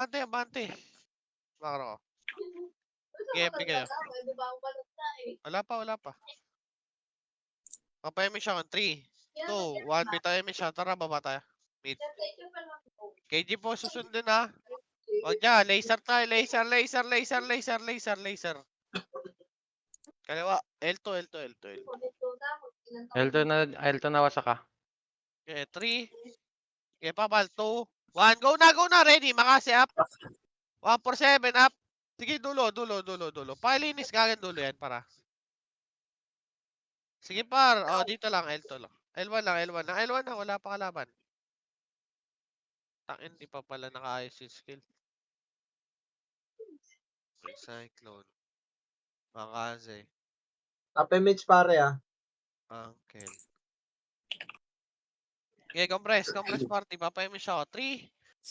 Abante, abante. Bakit ako? Sige, FD kayo. Wala pa. Papayami siya kung 3, 2, 1, bitayami siya. Tara, baba tayo. Mid. KG po, susundin ha. Wag dyan, laser tayo, laser. Kaliwa, L2. L2 na wasak ka. Okay, 3. Okay, papal, 2, 1. Go na, ready. Makasi up. 147 up. Sige, dulo. Pakilinis kagad dulo yan, para. Sige, par. Oh, dito lang, L2 lang. L1 lang, wala pa kalaban. Takin, di pa pala nakaayos yung skill. Cyclone. Makaze. Kapemage pare ah. Uncle. Okay, compress party. Papayami siya ako. 3,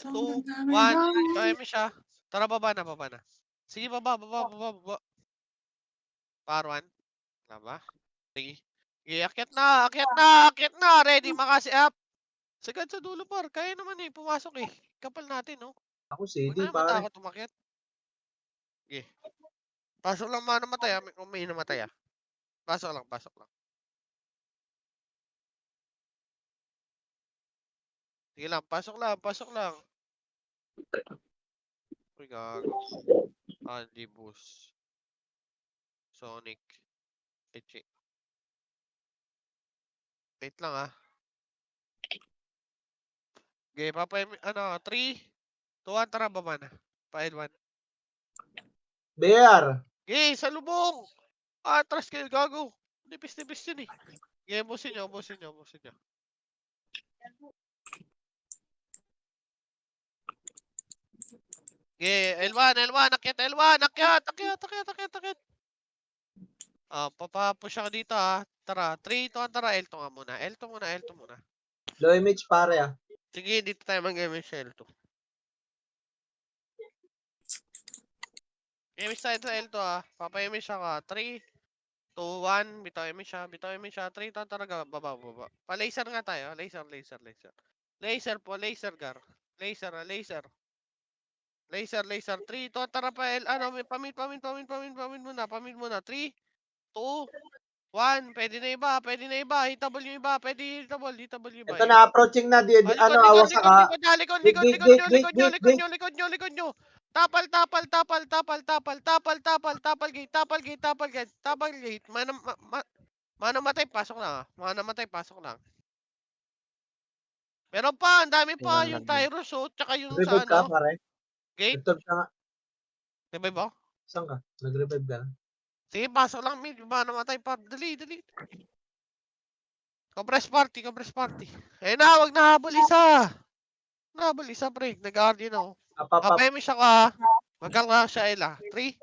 2, 1. Papayami siya. Tara, baba na. Sige, baba. Par 1. Laba. 3. Okay, akyat na. Ready, makasi up. Sagad sa dulo, par. Kaya naman eh, pumasok eh. Kapal natin, no? Ako Huwag CD na pare. matakot umakyat. Okay. Pasok lang mga namatay, kung may namatay ah. Pasok lang. Sige lang, pasok lang. Uy, gago. Andy Boost. Sonic. Eche. Wait lang ah. Okay, papayami, 3, 2, 1, tara, baba na. Pa L1. BR. Okay, salubong! Atras kayo, gago. Nipis yun eh. Okay, ubusin nyo. Okay, L1, akyat. Papapush ako dito ah. Tara, 3, 2, 1, tara, L2 nga muna. L2 muna. Low image pare ah. Sige, dito tayo mag-game sa L2. Game tayo sa L2 ah. Papayami siya ka. 3, 2, 1. Bitawin mo siya. 3, 2, tara, baba. Pa-laser nga tayo. Laser. Laser po, laser gar. Laser. 3, 2, tara pa L. Pamit muna. 3, 2, 1. Pwede na iba. Hitable yung iba. Pwede hitable iba. Ito na approaching na di, ano Likod awas ka. likod nyo. Tapal gate. Mana matay, pasok lang. Meron pa, ang dami pa. Yung Tyrus, tsaka yung sa Revive ka pare. gate. Revive ka nga. Diba ba? Saan ka? Nag-revive ka na. Sige, pasok lang, mid. Mana matay pa. Dali. Compress party. Wag na habol isa. Pre. Nag-guardian ako. Up. Papayami siya ka. Magkang lang siya, Ella. 3,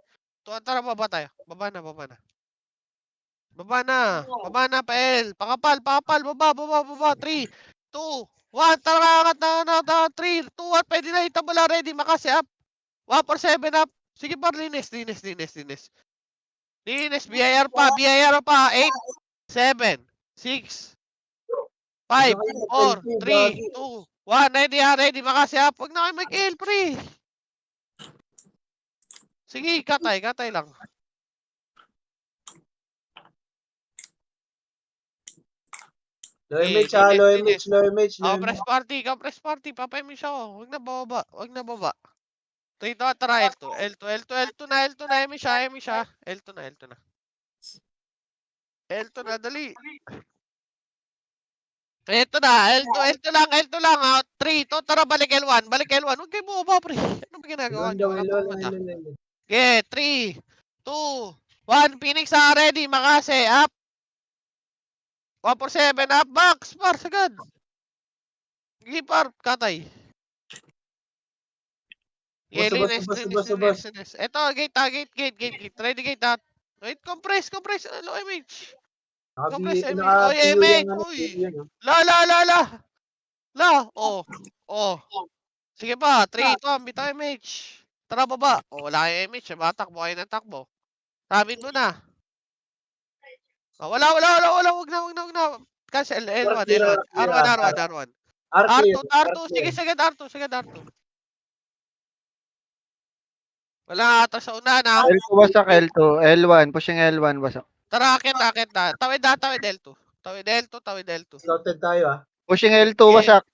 2, tara, baba tayo. Baba na, Pel. Pakapal. Baba. 3, 2, 1. Tara, angat na. 3, 2, 1. Pwede na itabala. Ready, makasi up. 147 up. Sige pa, linis. BIR pa. 8, 7, 6, 5, 4, 3, 2, 1. Ready. Makasi up. Huwag na kayo mag-kill, pre. Sige, katay lang. Low image ah, low image. Compress party. Papayami siya ko. Huwag na baba. 3, tara, L2 na, emi siya. L2 na, dali. Ito na, L2 lang, 3, tara, balik L1. Huwag kayo bumaba, pre. Ano ba ginagawa nyo? Wala pa kumanda. Okay, 3, 2, 1, Phoenix ready, makase, up. 147, up, box, par, sagad. Sige, par, katay. Yeah, linis. Ito, gate. Ready, gate. Wait, compress. Low image. Compress image. Oy, image. Uy. La. Oh. Sige pa. 3, 2, bitaw image. Tara, baba. Wala yung image. Takbo kayo ng takbo. Sabit mo na. Wala. Wag na. Cancel. L1. R1. R2. Sige, sagad R2. Wala ata sa una na. L2 wasak, L2. L1, pushing L1 wasak. Tara, akit na. Tawid na, tawid L2. Tawid L2. Scouted tayo ah. Pushing L2 Yeah. wasak.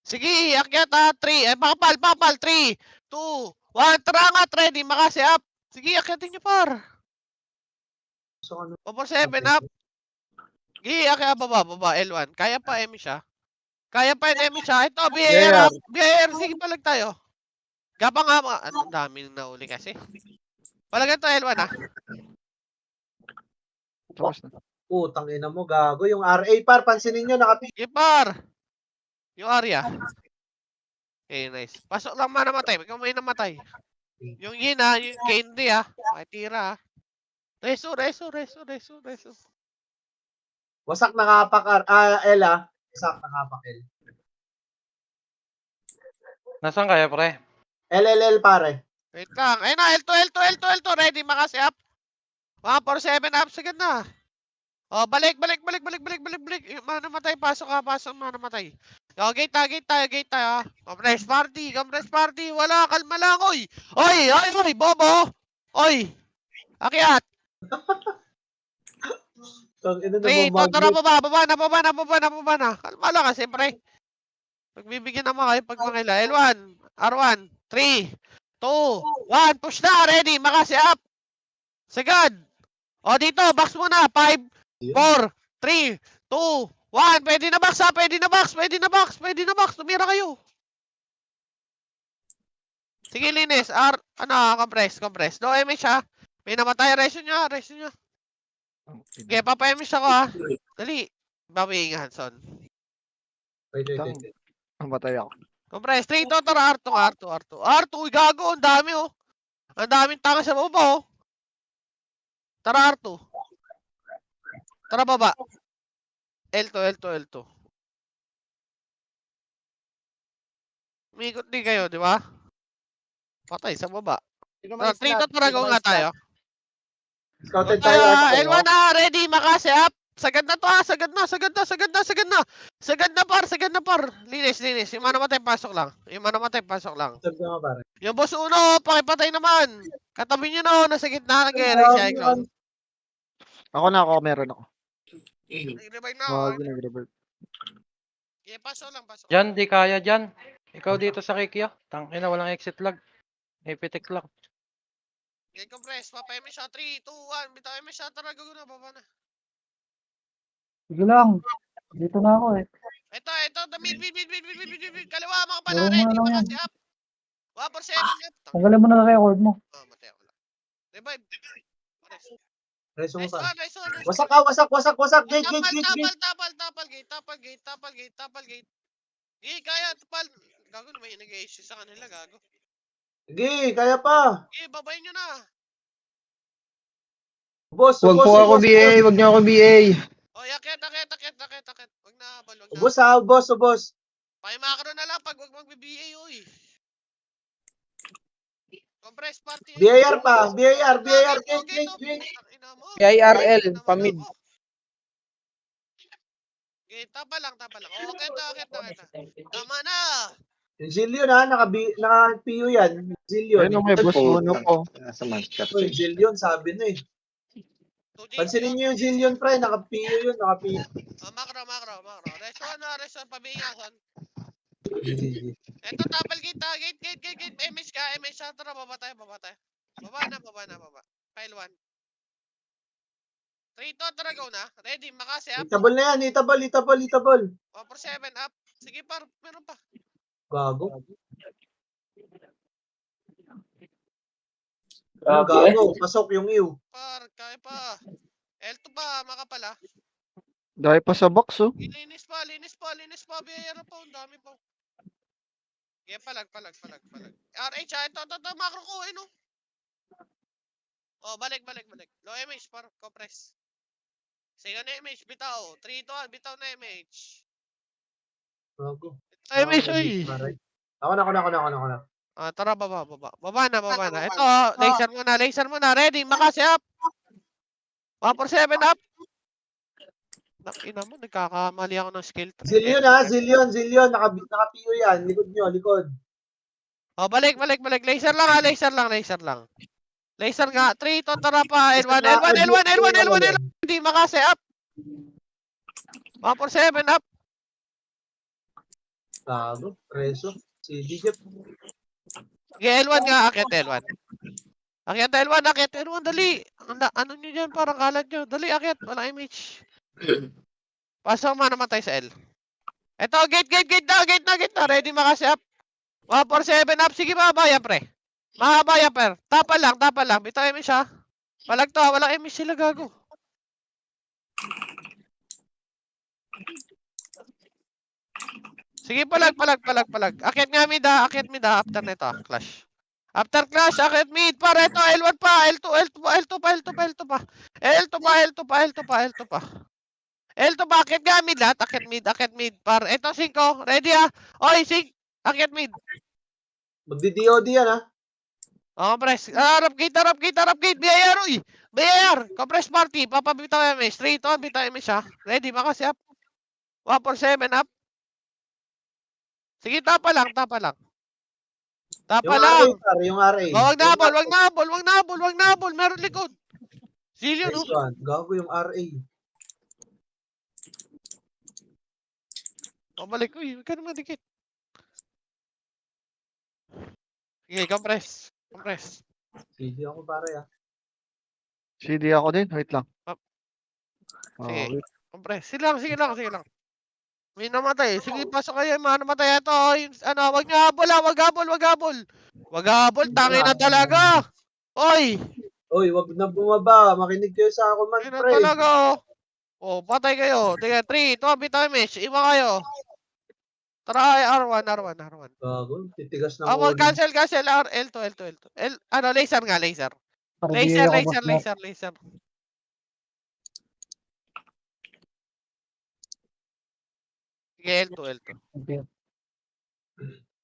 Sige, akyat 3. Pakapal. 3, 2, 1. Tara nga, ready. Makasi up. Sige, akyatin nyo par. So, ano? 4-7 up. Sige, akyat baba. L1. Kaya pa, Emi siya. Ito, BAR up. BAR, sige, palag tayo. Gapa nga, ang daming nauli kasi. Palagan to L1 ah. Tapos na. Putang ina mo, gago. Yung RA par, pansinin nyo, nakapi. Sige, par. Yung area. Okay, nice. Pasok lang namatay. Ikaw may namatay. Yung yin ah, yung candy ah. Makitira ah. Reso. Wasak nakapak L ah. Wasak nakapak L. Nasaan kayo, pre? LLL pare. Wait lang. Ayun na, L2. Ready, makasi up. 1-4-7 up. Sige na. Oh, balik. Yung namatay, pasok. Namatay. Oh, gate tayo. Compress party. Wala, kalma lang, oy. Oy, bobo. Oy. Akyat. Tang ina 3, naman tara, magnet. baba na. Kalma lang kasi, pre. Pagbibigyan naman kayo pag mangila. L1, R1, 3, 2, 1, push na, ready, makasi up. Sagad. O dito, box muna, 5, 4, 3, 2, 1, pwede na box, tumira kayo. Sige, linis, compress. No MH ha. May namatay, reso nyo. Okay, papa-MH ako ha. Dali. Bawi nga, Hanson. Wait. Mamatay ako. Compress, 3, tara, R2, uy, gago, ang dami oh. Ang daming tanga sa baba oh. Tara, R2. Tara, baba. L2. Umikot din kayo, di ba? Patay sa baba. Tara, 3, tara, go nga tayo. Scouted tayo ah. L1 na, ready, makasi up. Sagad na to ha, sagad na par. Linis. Yung manamatay, pasok lang. Sabi nga pare. Yung boss uno, pakipatay naman. Katabi nyo na, nasa gitna ng gere, Cyclone. Ako, meron ako. Nag-revive na Wag ako. nag-revert. Okay, pasok lang. Jan, di kaya dyan. Ikaw dito sa Kikyo. Tangina, walang exit lag. Epitek lang. Okay, compress, papayami siya, 3, 2, 1. Bitawin mo siya, tara, gagawin na, baba na. Sige lang. Dito na ako eh. Ito, mid. Kaliwa, mga pala, Laro mo na ready, lang yan. makasi up. 1-4-7 up. Tanggalin mo na ang record mo. Matay ako lang. Revive. Reso mo pare. Nice one. Wasak ah, wasak. Gate. Tapal gate. Kaya, tapal. Gago na may nag-issue sa kanila, gago. Sige, kaya pa. Babayin nyo na. Boss. Wag niyo ako BA. O, yakit. Huwag na habol. Ubos. Pakimakro na lang pag huwag mag-BBA, oy. Compress party. BAR pa. BAR. Gate. PIRL, pamid. Okay, tapa lang. O, akit na. Tama na. Yung Zillion ha, naka-PU yan. Zillion. Ayun, may boss mono ko. Uy, Zillion, sabi na eh. Pansinin nyo yung Zillion, pre. Naka-PU yun, naka-PU. Makro. Reso, pabingasan. Eto, tapal gate. MH ka. Tara, baba tayo. Baba na. File 1. 3, tara, go na. Ready, makasi up. Itabol na yan, itabol. 4-7 up. Sige, par, meron pa. Gago. Gago, pasok yung Ew. Par, kaya pa. L2 pa, makapala. Dahil pa sa box oh. Linis pa. Biyayara pa, ang dami pa. Yeah, palag. RH, ito, makro ko, no? Oh, balik. Low MH, par, compress. Sige na MH, bitaw. 3 to 1, bitaw na MH. Gago. MH, oy. Ako na. Tara, baba. Baba na. Ito, laser mo na. Ready, makasi up. 1-4-7 up. Nakina mo, nagkakamali ako ng skill tree. Zillion ha, Zillion. Naka-PU yan. Likod nyo. O, balik. Laser lang ha, laser lang. Laser nga. 3, to, tara pa. L1. Hindi makasi, up. 147, up. Gago, preso. CD Jeff. Sige, L1 nga, akit L1. Akit L1, dali. Ano nyo dyan, parang kalat nyo. Dali, akit. Walang image. Pasok mo namatay sa L. Eto, gate na. Ready makasi up. 147 up. Sige, mahaba yan, pre. Mahaba yan, per. Tapal lang. Bitaw image, ha. Palag to, ha. Walang image sila, gago. Sige, palag. Akit nga mid, ha. After nito, ha. Clash. After clash, akit mid. Para ito, L1 pa. L2 pa. L2 pa. Akit nga mid, lahat. Akit mid. Par. Ito, 5. Ready, ha. Oy, 5. Akit mid. Magdi-DOD yan, ha? Press. Harap gate. BIR, uy. BIR. Compress party. Papabitaw MS. Straight on, bitaw MS, ha. Ready, makasi up. 147 up. Sige, tapa lang. Yung RA, par, yung RA. Wag na habol. Meron likod. Zillion, Nice no? one. Gago yung RA. Pabalik, uy. Huwag ka naman dikit. Sige, compress. CD ako, pare, ha? CD ako din. Wait lang. Sige. Wait. Compress. Sige lang. May namatay. Sige, pasok kayo. Mga namatay ito. Wag niyo habol, ha. Wag habol. Tangin na talaga. Oy. Oy, wag na bumaba. Makinig kayo sa ako man, Tangin na pre. talaga, oh. Oh, patay kayo. Tiga, 3, 2, bitaw image. Iba kayo. Try R1. Gago, titigas ng Wag ulo. cancel. L2. Laser nga. Para BA ako, boss. Laser. Sige, L2. Okay.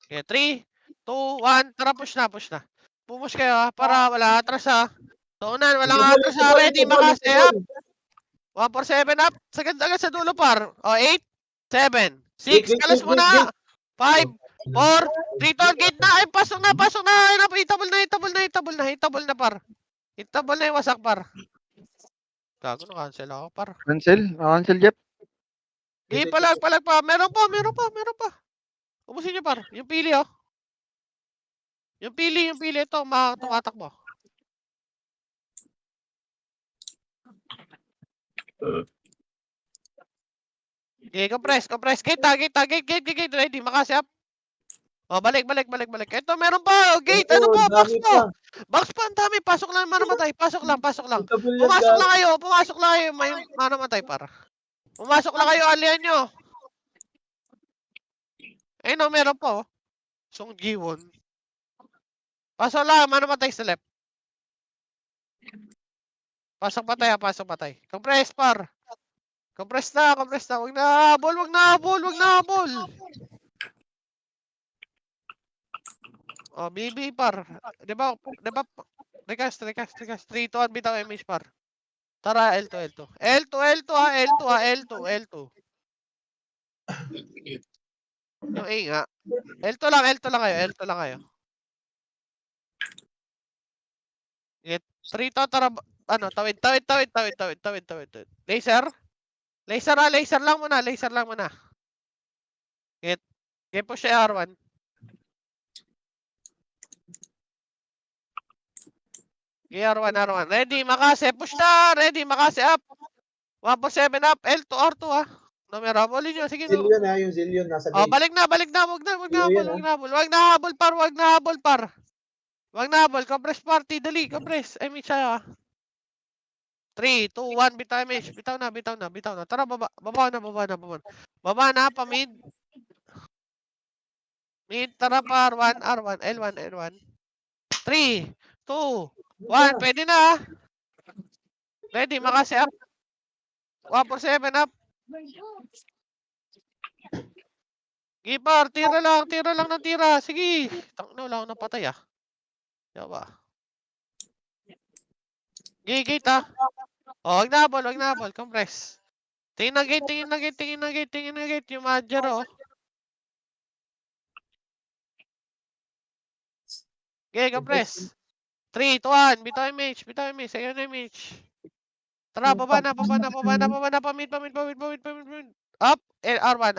Okay, 3, 2, 1. Tara, push na. Pumush kayo, ha, para wala atras, ha. Tuunan, walang atras, ha. Ready, makasi, up. 147 up. Sagad sa dulo, par. O, 8, 7, 6. Kalas mo na. 5, 4, 3, to, gate na. Ay, pasok na. Hitable na, par. Hitable na yung wasak, par. Gago, na-cancel ako, par. Cancel, Jeff. Di, palag pa. Meron pa. Ubusin nyo, par. Yung pili, oh. Yung pili. Ito, tumatakbo. Okay, compress. Gate. Ready, makasi up. O, balik. Ito, meron pa. Gate, ano pa? Box pa. Ang dami. Pasok lang, manamatay. Pasok lang. Pumasok lang kayo. May manamatay, par. Pumasok lang kayo, alian nyo. Ayun, meron pa, oh. Song Jiwon. Pasok lang, manamatay sa left. Pasok patay. Compress, par. Compress na. Wag na habol. Oh, BB, par. Di ba? Recast. 3 to 1, bitaw image, par. Tara, L2. L2, ha. L2. Yung A nga. L2 lang kayo. Get 3 to, tara. Tawid. Laser. Laser lang muna. Get push R1. R1. Ready, makasi. Push na. Ready, makasi up. 147 up. L2, R2, ha. Numero. Bolin nyo. Sige, no. Zillion, ha? Yung Zillion nasa Oh, gate. balik na. Wag na habol. Wag na habol, par. Compress party. Dali, compress. I mean, siya, ha. 3, 2, 1. Bitaw image. Bitaw na. Tara, baba. Baba na, pa-mid. Mid, tara, pa, R1. L1. 3, 2, 1. Pwede na, ha. Ready, makasi up. 147 up. Gipar, tira lang ng tira. Sige. Tangina, wala akong napatay, ah. Diba? Gate, ah. Oh, wag na habol. Compress. Tingin na gate. Yung Major, oh. Okay, compress. 3, 2, 1. Bitaw image. Bitaw image. Second image. Tara, baba na. Pamid. Up. R1.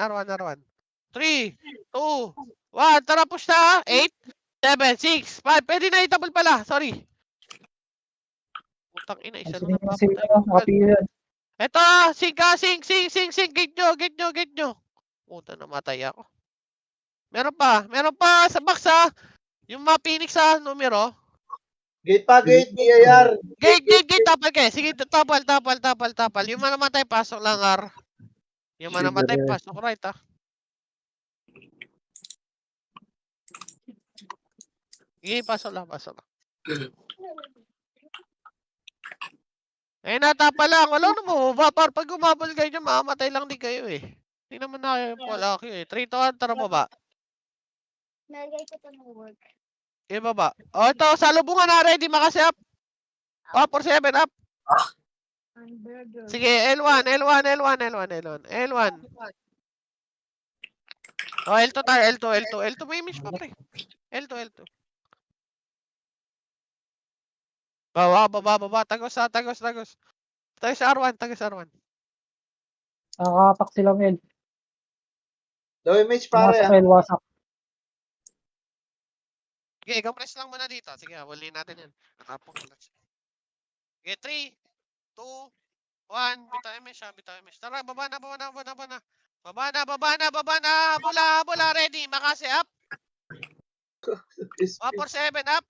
3, 2, 1. Tara, push na. 8, 7, 6, 5. Pwede na itabol pala. Sorry. Putang ina. Isa lang Pansinin niyo si napapatay ko. nakapiyo yan. Eto. Sing. Gate nyo. Puta, namatay ako. Meron pa. Sa box ha. Yung mga Phoenix sa numero. Gate pa, gate. BIR. Gate, tapal kayo. Sige, tapal. Yung manamatay, pasok lang, R. Yung manamatay, pasok right, ha. Sige, pasok lang. Eh, natapal lang. Wala na mo. Pag umabol kayo dyan, mamamatay lang din kayo, eh. Hindi naman na kayo pala kayo, eh. 3 to 1, tara baba. Nalagay ko to ng work. Baba. O, ito, salubungan na, ready, makasi up. 4-7, up. Hamburger. Sige, L1. O, L2 tayo, L2 may image pa, pre. L2. Baba. Tagos. Tagos R1. Nakakapak sila, Mel. Low image pare Pumasok ah. Mel, wasak. Okay, compress lang muna dito. Sige, huli natin yan. Nakapong ko lang siya. Okay, 3, 2, 1. Bitaw image. Tara, baba na. Baba na. Habula. Ready. Makasi up. 1-7 up.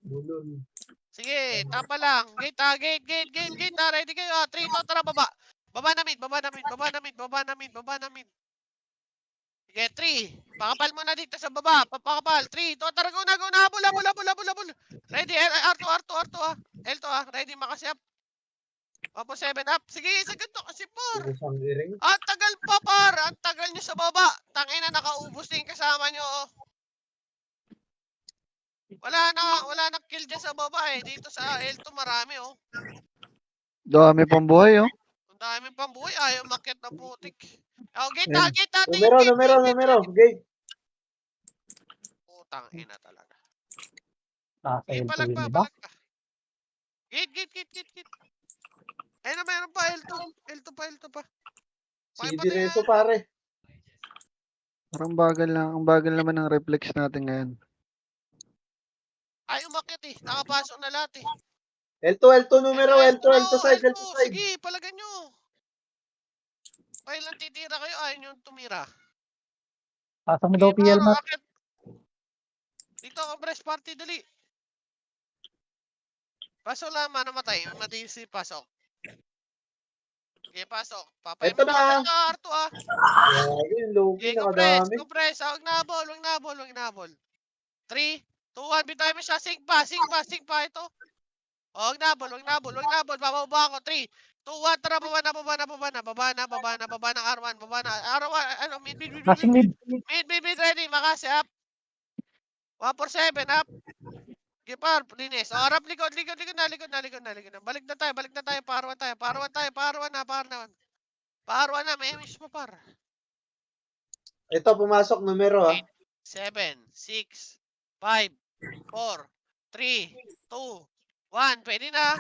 Bulon. Sige, tapa lang. Gate. Ready kayo. 3, 2, tara, baba. Baba na mid. Sige, 3. Pakapal mo na dito sa baba. Pakapal. 3, 2, tara, go na. Habol. Ready. R2 ah. L2 ah. Ready, makasi up. 1-7 up. Sige, sagad to kasi par. Isang iring. Ang tagal pa, par. Ang tagal nyo sa baba. Tangina, nakaubos na yung kasama nyo, oh. Wala na kill dyan sa baba, eh. Dito sa L2 marami, oh. Dami pang buhay, oh. Ang dami pang buhay. Ayaw makit na putik. Oh, gate. Numero. Gate. Putang ina talaga. Nasa Gate, L2 palag yun, pa. diba? Gate. Ayun na, meron pa. L2 pa. CD na ito pare. Parang bagal lang. Ang bagal naman ng reflex natin ngayon. Ayaw makit, eh. Nakapasok na lahat, eh. L2 numero. L2 side. L2. Sige, palagan nyo. Kailan titira kayo? Ayaw nyo tumira. Pasok mo Sige, daw PL paro. Mat. Akit. Dito ako, press party. Dali. Pasok lang, namatay. Madisi, pasok. Sige, pasok. Papay mo Ito na. Ito, R2 ah. Yung Loki Okay, nakadami. compress. Huwag na habol. 3, 2, 1. Bitaw mo siya. Sing pa. Ito. Huwag na habol. Bababa ako. 3, 2, 1. Tara, baba na. Baba na R1. R1. Ano, mid. Passing mid. Mid. Ready. Makasi up. 1-7 up. Gipar, linis. O, harap, likod na. Balik na tayo. Paruan na. May image mo, par. Ito pumasok numero ah. 8, 7, 6, 5, 4, 3, 2, 1. Pwede na.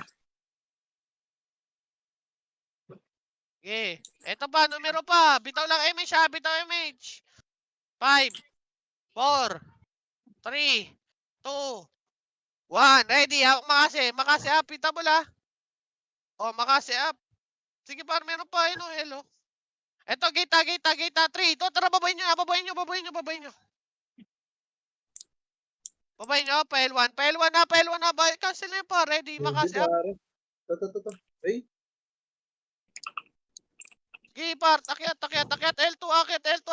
Okay. Ito pa, numero pa. Bitaw lang image ha. 5, 4, 3, 2, 1. Ready. Makasi up. Pita mo la. O, makasi up. Sige par, meron pa. Ayun o, hello. Ito, gita. 3. Ito, tara, babayin nyo. Babayin nyo. Pa L1 na. Cancel na yun pa. Ready. Makasi up. Pare. Ito. Ay. Gipar, akyat. L2, akyat L2.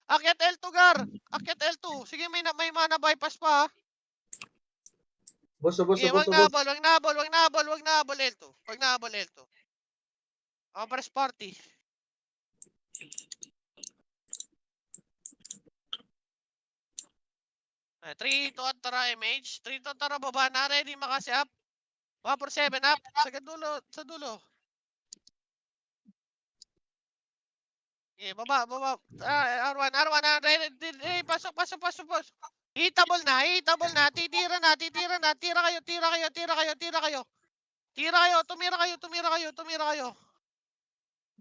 Akyat L2, gar. Akyat L2. Sige, may mana bypass pa, ha. Boss. Sige, wag na habol, L2. Wag na habol, L2. Press party. Ay, 3, 2, tara, MH. 3, 2, tara, baba na. Ready, makasi up. 1-7 up. Sa dulo. Baba. R1, pasok. Hitable na. Titira na. Tira kayo. Tumira kayo.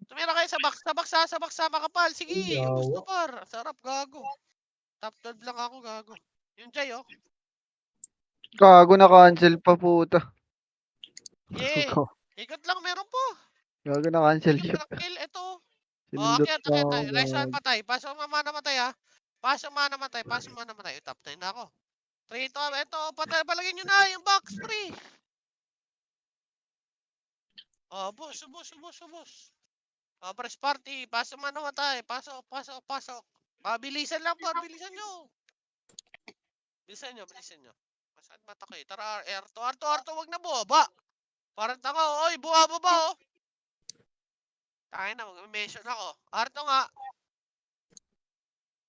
Tumira kayo sa box, makapal. Sige, Ay, ubos yawa. to par. Sarap, gago. Top 12 lang ako, gago. Yung Jay, oh. Gago na cancel pa puta. Yeah. Ikot lang, meron po. Gago na cancel Ikot siya. lang kill, ito. Sinundot Akyat pa tayo. ako. Rise 1 patay. Pasok mama namatay, ha. Pasok mama namatay. Top 9 na ako. 3 to, ito, patay. Palagyan nyo na yung box, pre. Boss. Press party. Pasok man namatay. Pasok. Bilisan lang po, bilisan nyo. Bilisan nyo. Masaan mata kayo? Tara, R2, wag na buwaba. Parang tanga, oy, buwaba ba, oh. Tayo na, mag-mention ako. R2 nga.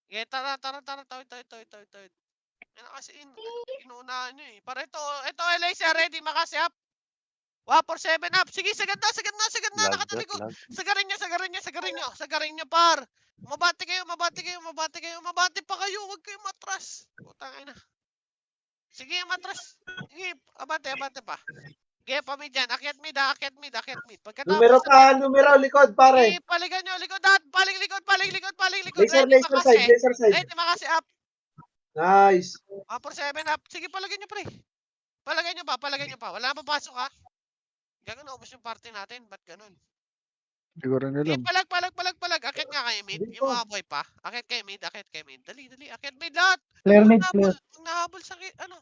Okay, tara, tawid. Yan kasi, inuunahan nyo eh. Para ito, LAC, ready, makasiap. 147 up. Sige, sagad na, nakatabi ko. Sagarin nyo, par. Mabati pa kayo, huwag kayong matras. Putang ina. Sige, matras. Sige, abante pa. Sige, pamid dyan. Akyat mid. Numero pa, likod, pare. Sige, paligan nyo, likod. Paling likod. Laser side. Ready, makasi up. Nice. 147 up. Sige, palagyan nyo, pre. Palagyan nyo pa. Wala pa pasok, ha. Gano'n, naubos yung party natin. Ba't ganun? Hindi ko rin Sige, alam. palag. Akyat nga kayo mid. Dito. Yung mga boy pa. Akyat kayo mid. Dali. Akyat mid lahat. Clear mid, Nahabol. clear. Ang nahabol sa ano.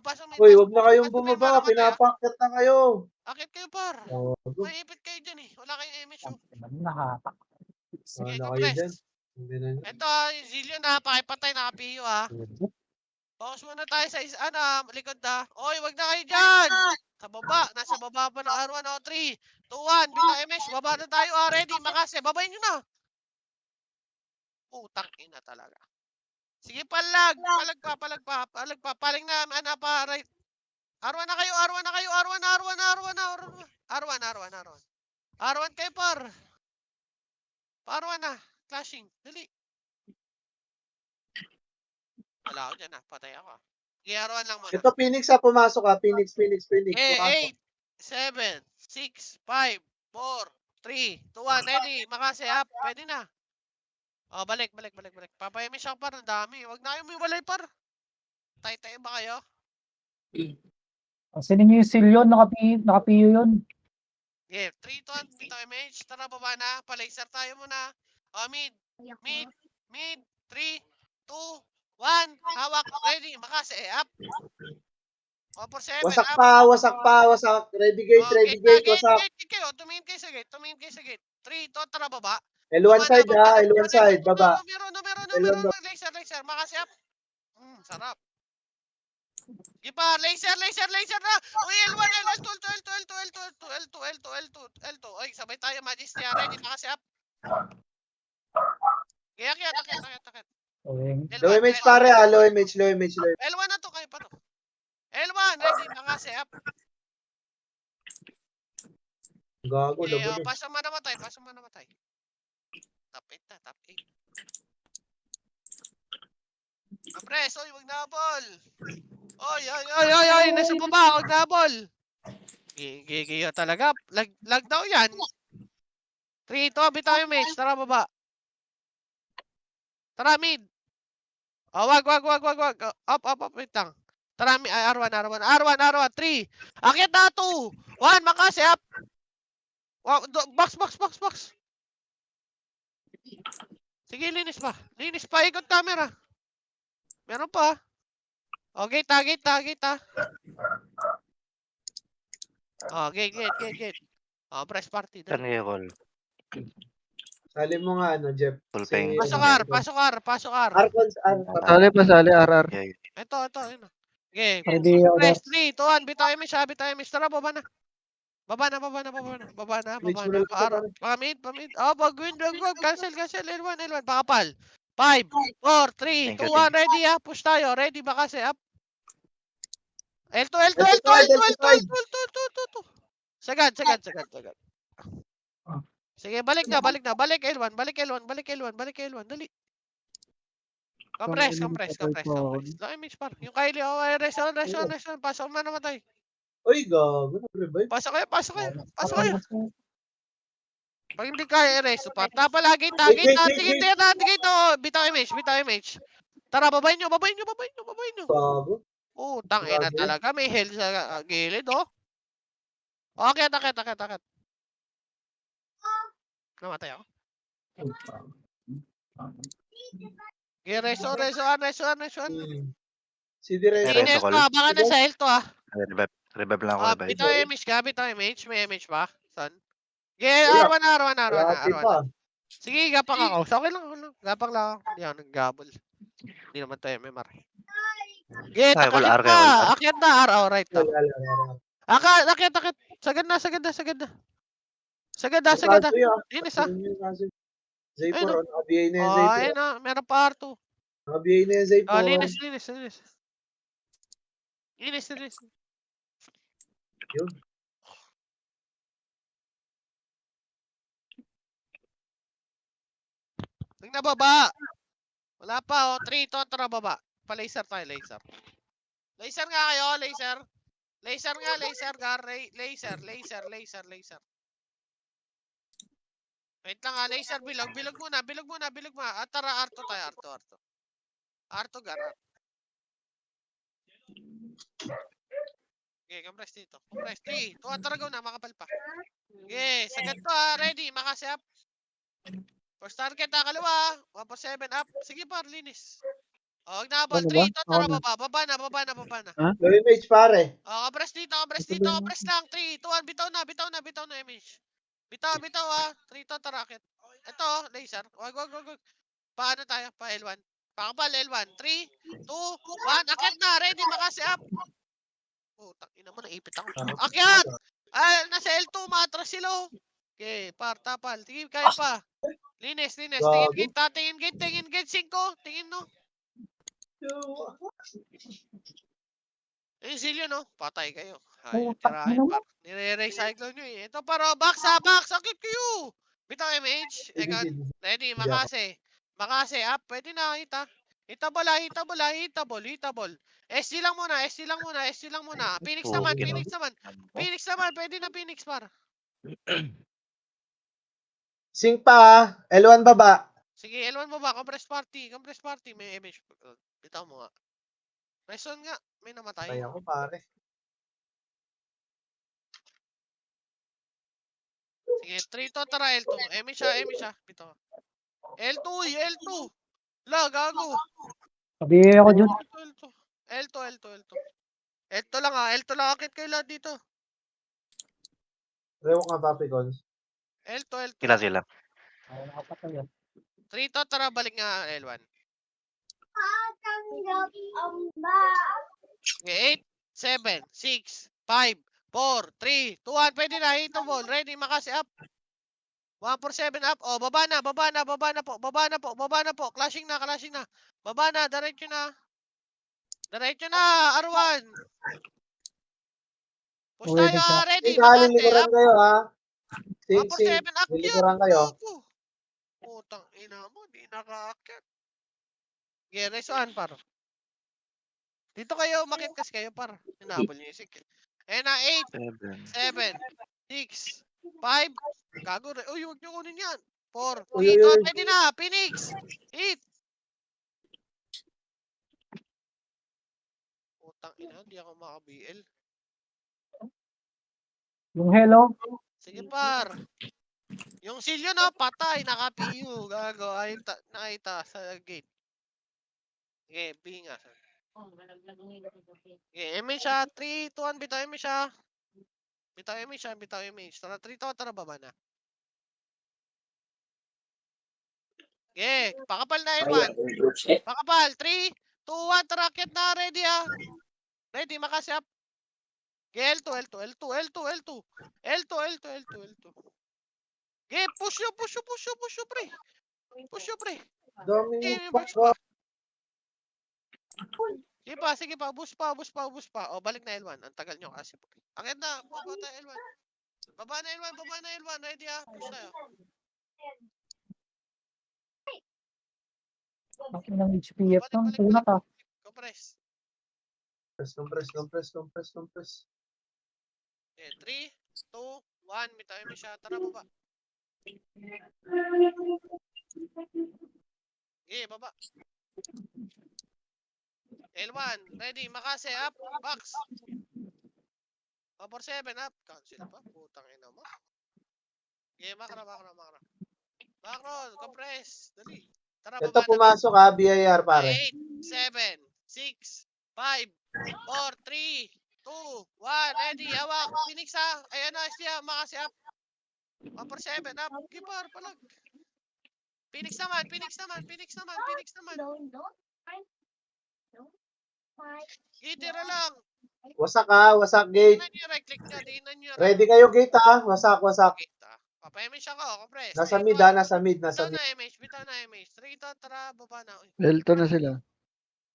Pasok mid. Uy, wag na kayong Pasok may bumaba. manamatay, ha. Pinapakyat na kayo. Akyat kayo, par. Oh, Maipit kayo dyan, eh. Wala kayong MSU. Nahatak. Sige, na go kayo dyan. press. Ito, yung Zillion na. Pakipatay, nakapiyo, ha. Focus muna tayo sa likod, ha. Oy, wag na kayo dyan. Sa baba. Nasa baba pa ng R1, 3, 2, 1. Bita MS. Baba na tayo, ha. Ready. Makase. Babayin nyo na. Putang ina talaga. Sige, palag pa. Paling na, right. R1 na kayo. R1 kayo, par. R1 na. Clashing. Dali. Wala ako dyan, ha. Patay ako, ha. Sige, R1 lang muna. Ito, Phoenix pumasok ha. Phoenix. Pumasok. 8, 7, 6, 5, 4, 3, 2, 1. Ready. Makase, up. Pwede na. Balik. Papayamis ako, par. Ang dami. Huwag na kayo umiwalay, par. Tay-tay ba kayo? Sinin niyo yung Silyon, nakapiyo yun. Yeah, 3 to 1. Bitaw image. Tara, baba na. Pa-laser tayo muna. Mid. 3, 2, 1. Hawak. Ready. Makase, up. 147, Wasak pa. Ready gate. Wasak. Gate kayo. Tumingin kayo sa gate. 3 to, tara, baba. L1 side ha. L1 side. Baba. Numero. Laser. Makase, up. Sarap. Ipa, laser na. Uy, L1, L2. Uy, sabay tayo, Majesty. Ready, makasi up. Kaya, akyat. Low image pare ha. Low image. L1 na to, kayo pa to. L1, ready, makasi up. Gago. Okay, Laban. pasok man namatay. Top 8 na, top 8. Press, oy, wag na ball. Oy, nasa baba, wag na ball. Gigiyo talaga. Lag daw yan. 3 to, bitaw yung mage. Tara, baba. Tara, mid. Wag. Up, wait lang. Tara, R1. 3. Akyat na, 2. 1, makasi, up. Box. Sige, linis pa. Ikot camera. Meron pa. Okay, gate. Gate. Press party. Dali. Sali mo nga Jeff. Pasok R. Pasali, RR. Ito. Yun. Okay. Ready, order. Press 3, 2, 1. Bitaw MS. Tara, baba na. Baba na. Pamid. Wag. Cancel. L1. Pakapal. 5, 4, 3, 2, 1. Ready, ha. Push tayo. Ready, baka up. L2. Sagad. Sige, balik na. Balik L1. Balik L1. Dali. Compress. Low image par. Yung Kylie, rest on. Pasok mo na namatay. Uy, gago. Nag-revive. Pasok kayo. Pag hindi kaya erase, puta palagi. Wait. Tingin dito. Bitaw image. Tara, babayin nyo. Gago. Tangina Grabe. talaga. May health sa gilid, oh. Okay, takit. Namatay ako. Okay, reso. Si Diretso. Tingin Reso health call. to, baka nasa health to, ah. Revive lang ako, revive. Bitaw image. May image ba? Son? Okay, Wala. R1. Malapit pa. Sige, gapang ako. So, okay lang. Gapang lang ako. Hindi ako naggabol. Hindi naman tayo MMR. Okay, Ay, wala, takakit RK, wala. pa. Akyat na, right to. Wala. Akit. Sagad na. Kaso yan. Linis, ah. Zaypor, Ayun, naka-BA na yung Oh, Zaypor. ayun na. Meron pa R2. Naka-BA na yung Zaypor. Linis. Yun. Tingnan baba. Wala pa, oh. 3, tara baba. Pa-laser tayo, laser. Laser nga kayo, laser. Laser, gar. Laser. Wait lang, laser, bilog. Bilog muna. At tara, R2 tayo, R2, gar. Okay, compress dito. 3, 2, tara, go na, makapal pa. Okay, sagad to, ready, makasiap. First target, kaliwa. 147, up. Sige, par, linis. Huwag na, ball. Ano ba? 3, tara, baba. Baba na. Low image, pare. Compress dito. Ito ba yung- Compress lang. 3, 2, 1. Bitaw na, image. Bitaw, 3, tara, akit. Ito, laser. Wag. Paano tayo? Pa L1. Pakapal, L1. 3, 2, 1. Akit na. Ready, makasi up. Ina mo, naipit ako. Akyat! Nasa L2, matras sila. Okay, tapal. Tingin, kaya pa. Linis. Gago. Tingin gate. 5. Tingin, no. Zillion, no? Patay kayo. Ay, tirahin par. Nire-recycle nyo, eh. Ito paro, box. Akit kayo. Bitaw MH. Ready, makase, up. Pwede na, hita. Hitable. SG lang muna. Phoenix naman. Pwede na Phoenix, par. Sync pa, L1 baba. Sige, L1 mo ba? Compress party. May image. Bitaw mo nga. Reson nga. May namatay. Kaya ko, pare. Sige, 3 to, tara, L2. Emi siya. Bitaw. L2. Gago. Sabi ako dyan. L2 lang, L2 lang. Akit kayo lahat dito. Rewak nga, papi, Cons. L2. Sila. 3 to, tara, balik nga L1. Okay, 8, 7, 6, 5, 4, 3, 2, 1. Pwede na, hito ball. Ready, makasi up. 147 up. Baba na po. Clashing na. Baba na, diretso na. R1. Push Uwi tayo, din siya. ready, Sync, makasi lilikuran up. kayo, ha. Sync. 147 up yun. Lilikuran kayo. Putang ina mo, di nakaakyat. Okay, resuan par. Dito kayo, umakit kasi kayo par. Hinabol niyo yung sick. Na 8, 7, 6, 5. Gago rin. Uy, huwag niyo kunin yan. 4, 3, 2, pwede na. Phoenix. 8. Putang ina, hindi ako maka-BL. Yung hello. Sige par. Yung silyo no, patay. Naka-PU. Gago. Nakita sa gate. Okay, B nga. Okay, image siya. 3, 2, 1. Bitaw image siya. Tara, 3 to. Tara, baba na. Okay, pakapal na L1. Pakapal. 3, 2, 1. Tara, akit na. Ready, ah. Ready, makasi up. Okay, L2. Okay, push nyo, pre. Dami Okay, mo boost pa. Sige pa. Boost pa. Balik na L1. Ang tagal nyo kasi. Akit na. Baba tayo L1. Baba na L1, baba na L1. Ready ah. Push tayo. Bakit ng HPF Balik, ng balik, tuna balik. ka? Compress. Compress. Okay, 3, 2, 1. May time siya. Tara, baba. Okay, baba. L1, ready. Makase, up. Box. 4-7, up. Cancel pa. Putang ina mo. Okay, makra. Macron, compress. Dali. Tara, Ito baba na. pumasok ha, BIR pare. 8, 7, 6, 5, 4, 3, 2, 1. Ready. Hawak. Phoenix ha. Ayan na siya. Makase, up. 4-7, up. Gipar, palag. Phoenix naman. Itira lang. Wasak gate. Dinan nyo, right click nyo. Dinan nyo. Ready kayo gate ha, wasak. Kita. Papayamin siya ko. Compress. Nasa 3, mid 2, ha, nasa mid. Bitaw na MH. 3, 2, tara. Baba na. Uy. L2 na sila.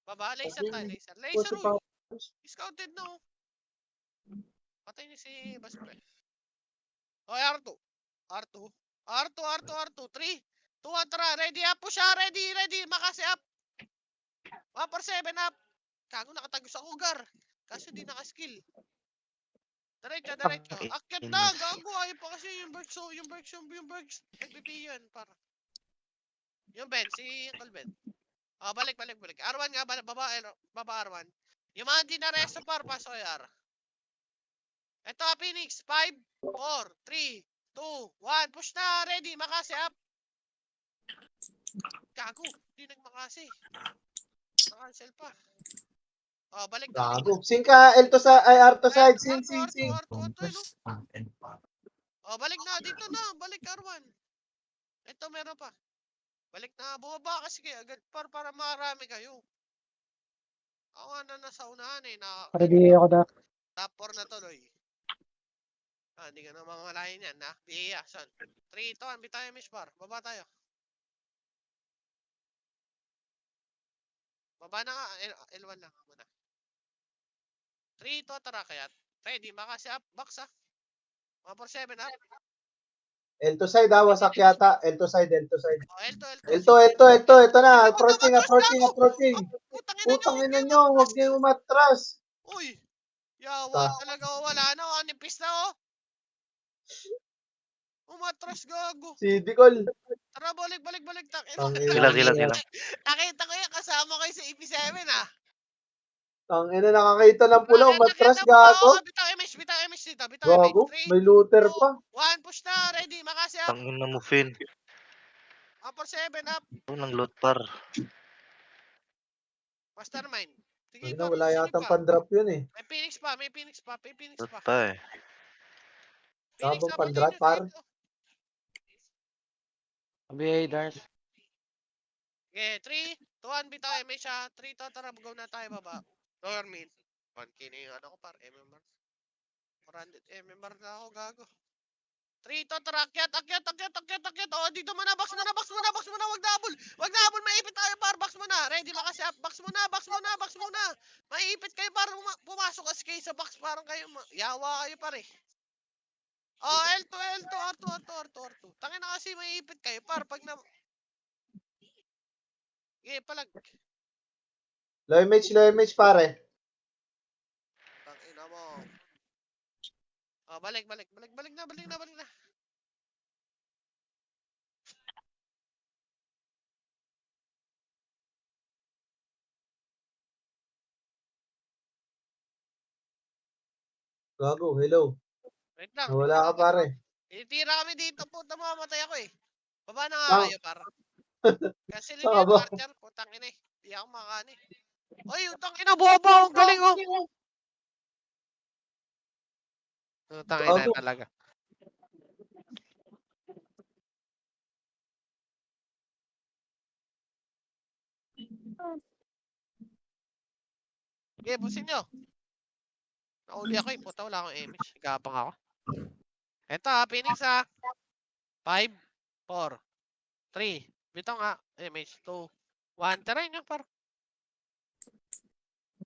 Baba. Laser tayo. Laser, uy. Scouted na. Oh. Patay niya si Baspe. Okay, R2. 3, 2, 1, tara. Ready up po siya. Ready. Makasi up. 1-7 up. Kago nakatago sa ugar. Kaso di nakaskill. Diretso. Akyat na. Gago. Ayaw pa kasi yung Bergs. FPP yun. Para. Yung Ben. Si Uncle Ben. Balik. R1 nga. Baba R1. Yung mga hindi na resto par. Pasok kay R. Ito Phoenix. 5, 4, 3, 2, 1. Push na. Ready. Makasi up. Gago. Hindi nagmakasi. Nakancel pa. Balik na. Gago. Sing ka, R2 side. Sing. R2, no? Balik na. Dito na. Balik R1. Ito meron pa. Balik na. Bumaba kasi kayo agad para marami kayo. Ako nga na nasa unahan eh. Ready ako da. Top 4 na tuloy. Hindi ka na mamalayan yan ha. Biya. Son. 3, 2, 1. Bitayo miss bar. Baba tayo. Baba na nga. L1 lang muna. 3, 2, tara kayat. Ready. Makasi up. Box ha. 1-7 up. L2 side ha, wasak yata. L2 side. L2. Ito na. Huwag ka matras, gago! Approaching. Putang ina nyo, huwag niyo umatras. Uy! Yawa talaga. Wala na. Anipis na oh. Umatras gago. Si Dicol. Tara, balik. Sila. Nakita ko yan. Kasama kayo sa EP7 ah. Ang ina, nakakita ng pula, umatras gago. Bitaw image dito. Gago, 3, may looter 2, pa. 1. Push na. Ready. Makasi up. Tangin na mo, Finn. 1-7 up. Ito ng loot par. Mastermind. Sige Ay pa. na, wala Sige yatang pa. pan-drop yun eh. May Phoenix pa. Loot pa eh. Phoenix Sabang up. pan-drop par. BA Dars. Okay, 3, 2, 1. Bitaw image siya. 3, 2, tara. Go na tayo baba. Lower mid. 1K na yung ano ko par. MMR. 400 MMR na ako gago. 3, 2, tara. Akyat. Dito muna. Box muna. Wag double. Maipit tayo par. Box muna. Ready makasi up. Box muna. Maipit kayo par. Pumasok as kayo sa box. Parang kayo. Yawa kayo par eh. L2. R2. Tangin na kasi maipit kayo par. Pag na... palag. Low image pare. Tangina mo. Balik na. Gago, hello. Wait lang. Wala ka pare. Itira kami dito. Puta mamatay ako eh. Baba na nga Ah. kayo par. Kasi Saan ka yan, ba? Archer. Putang ina eh. Di ako makani. Oy, utang ina. Boba. Ang galing oh. Utang ina Gago. talaga. Okay, busin nyo. Nauli ako eh. Puta, wala akong image. Gapang ako. Eto ha, Phoenix ha. 5, 4, 3. Bitaw nga. Image 2, 1. Tarayin nyo par.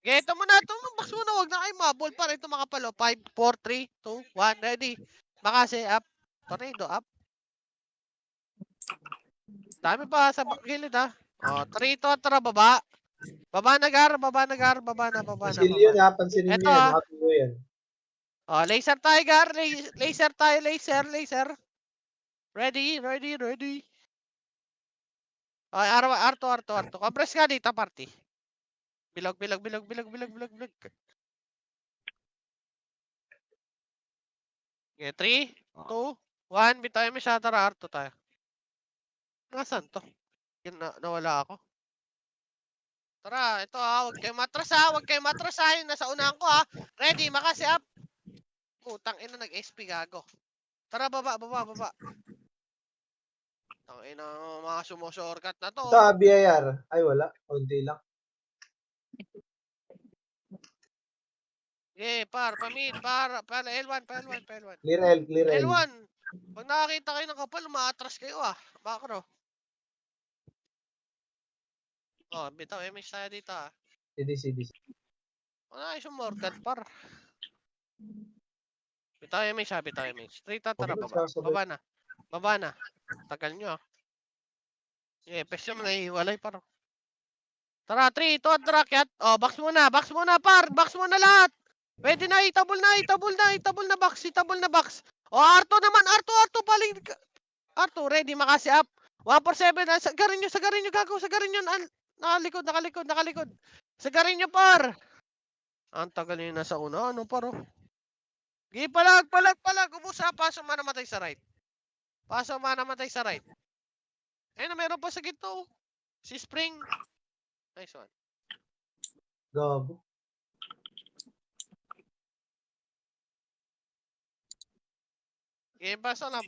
Geto mo na ito. Box mo na. Huwag na kayo mabol para ito makapalo. 5, 4, 3, 2, 1. Ready. Makasi, up. Tornado, up. Dami pa sa gilid, ha. O, 3 to, tara, baba. Baba na, Gar. Baba na, Gar. Baba na, baba na, baba. Zillion ha, pansinin Ito, nyo yan. ha. Naka-PO yan. O, laser tayo, Gar. Laser tayo, laser. Ready. O, R2. Compress nga dito, party. Bilog. Okay, 3, 2, 1. Bitayin mo siya, tara, R2 tayo. Nasaan to? Nawala ako. Tara, ito huwag kayong matras ha. Nasa unahan ko ha. Ready, makasi up. Putang ina, nag-SP gago. Tara, baba. Tang ina, mga sumushortcut na to. Ito BIR. Ay, wala. Kunti lang. Pamid, L1. Clear L. L1, pag nakakita kayo ng kapal, umaatras kayo Bakro. Oh, bitaw, image tayo dito CD. Wala yung shortcut par. Bitaw image. Straight tara, baba na. Tagal nyo pes yung nahiwalay par. Tara, 3, 2, tara, kyat. Oh, box muna par. Box muna lahat. Pwede na, itabol na box. Oh, R2 naman, R2, paling. R2, ready, makasi up. 147, sagarin nyo, gago, sagarin nyo. Nakalikod. Sagarin nyo, par. Ang tagal nyo nasa una, ano, paro? Gi, palag. Umusa, paso manamatay sa right. Ayun na, meron pa sa gito. Si Spring. Nice one. Gago. Gi, paso lang.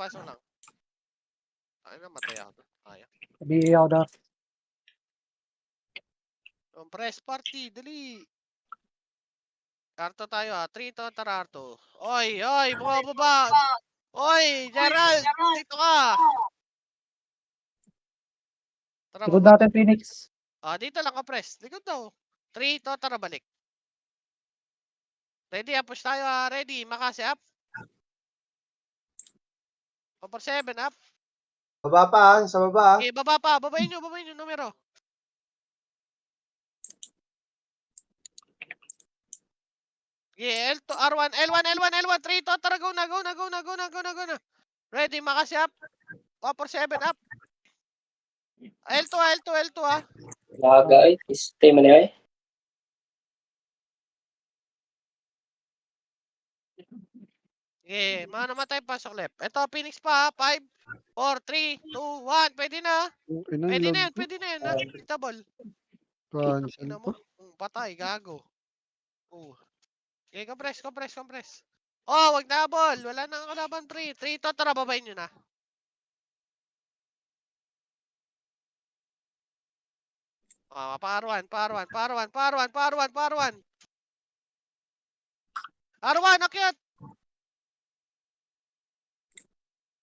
Ay, namatay ako doon. Kaya. Sabi ako daw. Press party, dali. Arto tayo 3 to, tara Arto. Oy, bumababa. Oy, Gerald, dito ka. Tara, Likod baba. natin, Phoenix. Dito lang ka, press. Likod daw. 3 to, tara, balik. Ready, push tayo Ready, makasi up. 7 up. Baba pa sa baba ha. Okay, baba pa. Babayin nyo, numero. Okay, L2, R1, L1, 3 to, tara, go na. Ready, makasi up. 7 up. L2 Lagay. Stay mo na Okay, mga namatay, pasok left. Ito, Phoenix pa 5, 4, 3, 2, 1. Pwede na. Pwede na yan. Double. Cancel Ina pa. mo. Patay, gago. Okay, compress. Oh, wag double. Wala na ang kalaban 3. 3 to, tara, babayin nyo na. Paruan. R1, akyat.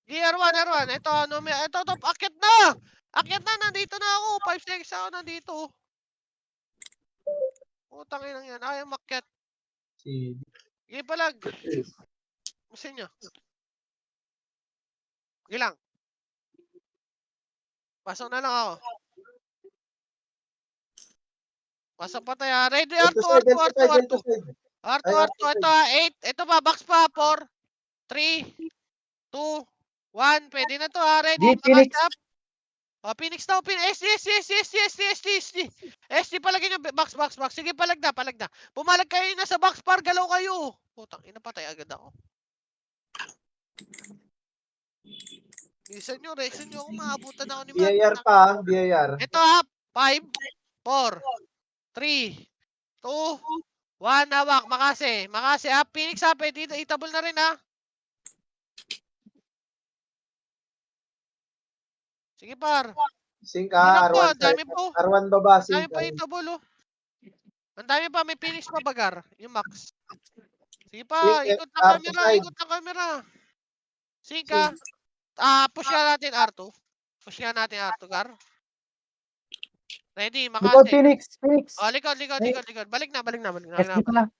R1. Ito, akyat na. Nandito na ako. 5 seconds ako nandito. Utang inang yan. Ayaw makyat. CD. Sige palag. Masin nyo. Sige lang. Pasok na lang ako. Pasok pa tayo. Ready, R2. Ito 8. Ito pa, box pa. 4, 3, 2, 1. Pwede na to Ready, Di, Phoenix. makasap. Phoenix daw. SD, palagay nyo. Box. Sige, palag na. Pumalag kayo na sa box par. Galaw kayo. Putang ina, patay agad ako. Reason nyo ako. Maabutan ako ni Matt. BIR pa BIR. Ito 5, 4, 3, 2, 1. Hawak. Makasi. Phoenix pwede itabol na rin Sige par. Sync Ang R1 dami po. R1 baba Ang dami sync. pa itabol Ang dami pa. May Phoenix pa bagar. Yung max. Sige pa. Sync, Ikot ng R2 camera. Sige Sync. ka. Push nga natin R2. Gar. Ready, Likod, makasi. Phoenix. Likod. Balik na. SD pa na.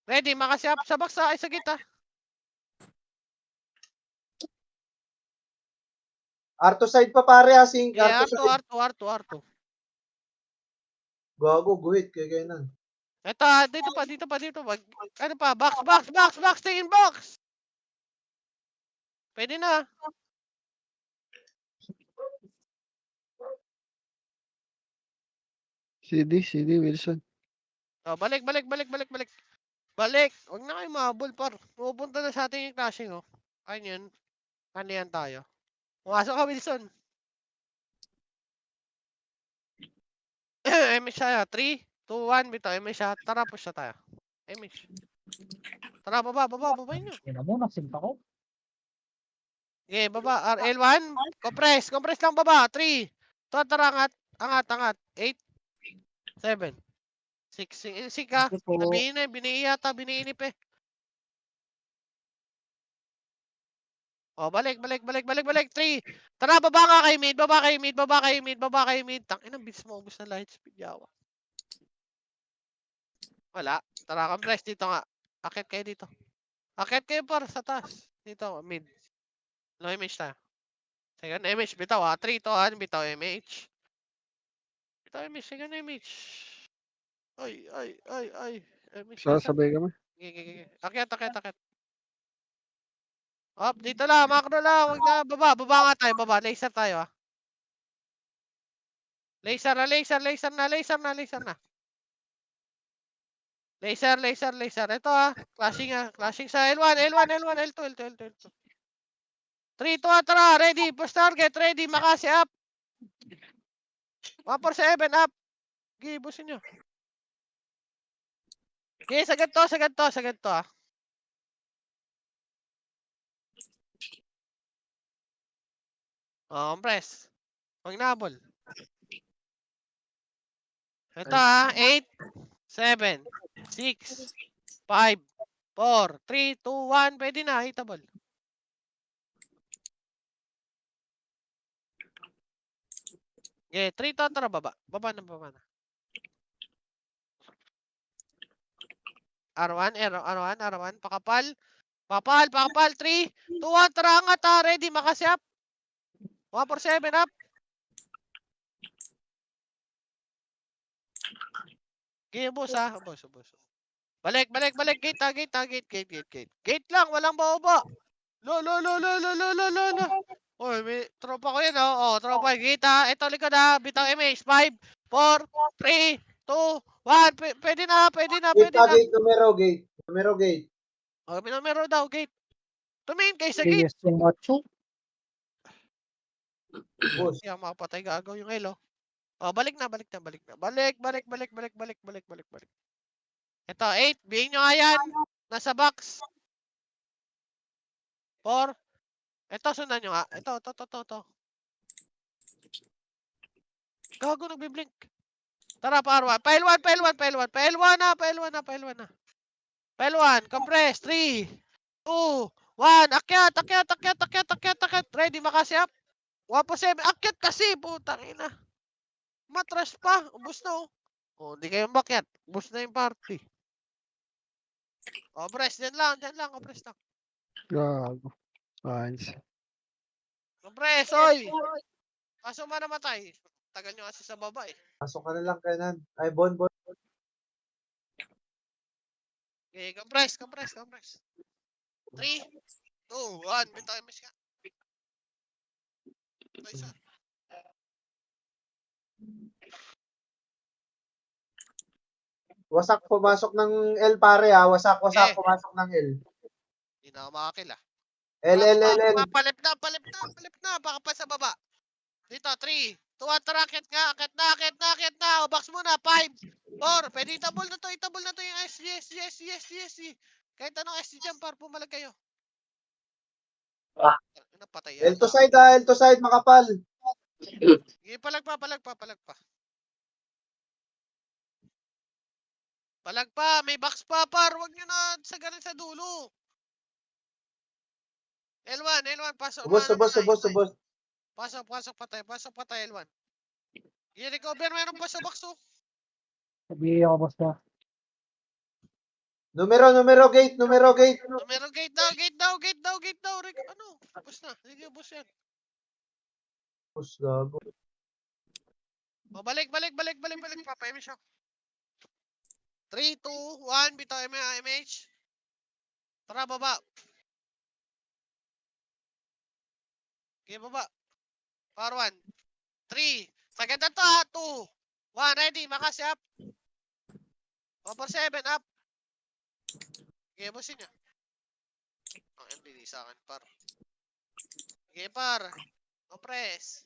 Ready, makasi up sa box sa gita. Arto side pa pare ha, Sing. Okay, Arto side. R2. Gago, guhit. Kaya ganyan. Ito, dito pa. Ano pa? Box, stay in box. Pwede na. CD, Wilson. Oh, balik. Balik. Huwag na kayo mahabol, par. Pupunta na sa ating yung clashing, oh. Ayun yun. Ano yan tayo? Pumasok ka, Wilson. MH tayo. 3, 2, 1. Bito, MH siya. Tara, push na tayo. MH. Tara, babayin nyo. Yan mo, nasinta ko. Okay, baba. RL1. Compress lang baba. 3. Tara, angat. 8, 7, 6. Sik ka. Ito po. Biniinip eh. Oh, balik. 3. Tara, baba ka kay mid. Baba kayo mid. Tangina, bits mo. Ubus na light speed, yawa. Wala. Tara, compress dito nga. Akit kayo dito. Akit kayo par sa taas. Dito, mid. No image tayo. Second image, bitaw ha. 3 to ha. Bitaw image. Second image. Ay. Image nasa. Sasabay kami. Gigi. Akit. Up, dito lang. Macro lang. Huwag na. Baba nga tayo. Baba. Laser tayo ha. Laser na. Laser. Ito ha. Clashing sa L1, L2. 3, 2, tara. Ready. Push target. Ready. Makasi up. 147 up. Gibusin nyo. Okay, sagad to ha. Oh, press. Huwag nabol. Ito ha. 8, 7, 6, 5, 4, 3, 2, 1. Pwede na. Hitable. Okay, 3 to. Tara, baba. Baba na. R1. Pakapal. 3, 2, 1. Tara, angat ha. Ready. Makasi up. 147 up. Okay, boss ha. Boss. Balik. Gate ha. Gate lang. Walang baba. Lo. Oy, may tropa ko yan, oh. Tropa, gate ha. Ito, likod ha. Bitaw image. 5, 4, 3, 2, 1. Pwede na. Gate. Numero gate. Oh, minumero daw, gate. Tumingin kayo sa gate. Yes, yung macho. Boss. Hindi ako makapatay, gagaw yung elo. Oh, balik na. Balik. Ito, 8. Bihin nyo nga yan. Nasa box. 4. Ito, sundan nyo nga. Ito. Gago, nagbiblink. Tara, pa-R1. Pa-L1 na. Pa-L1, compress. 3, 2, 1. Akyat. Ready, makasi up. 147. Akyat kasi, putang ina. Matras pa. Ubus na, oh. Oh, hindi kayo makyat. Ubus na yung party. Oh, press. Diyan lang. Compress lang. Gago. Fines. Compress, oy. Kaso namatay. Tagal nyo kasi sa baba, eh. Pasok ka na lang kanan. Ay, Bon. Okay, compress. 3, 2, 1. Bitaw miss ka. Ito isa. Wasak pumasok ng L pare ha. Wasak Okay. pumasok ng L. Hindi na ako makakil, ah. L. Palip na. Baka pa sa baba. Dito, 3, 2, 1. Tara, akit na. O, box muna. 5, 4. Pwede itabol na to yung SG. Kahit anong SG dyan, par, pumalag kayo. Ah. Napatay L to yata. side ha. L to side makapal. Sige, palag pa. Palag pa, may box pa, par. Huwag nyo na sagarin sa dulo. L1, pasok. Subos. Pasok pa tayo, L1. I-recover, meron pa sa box, oh. Sabihin ako, boss na. Numero gate. Meron gate daw. Ano? Bus na. Sige, bus yan. Push, gago. O, balik. Papa-MH siya. 3, 2, 1. Bitaw MH. Tara, baba. Okay, baba. Power 1. 3. Sagad na to ha. 2. 1. Ready. Makasi up. Over 7. Up. Okay, busin niya. Ang MBD sa akin, par. Okay, par. O, press.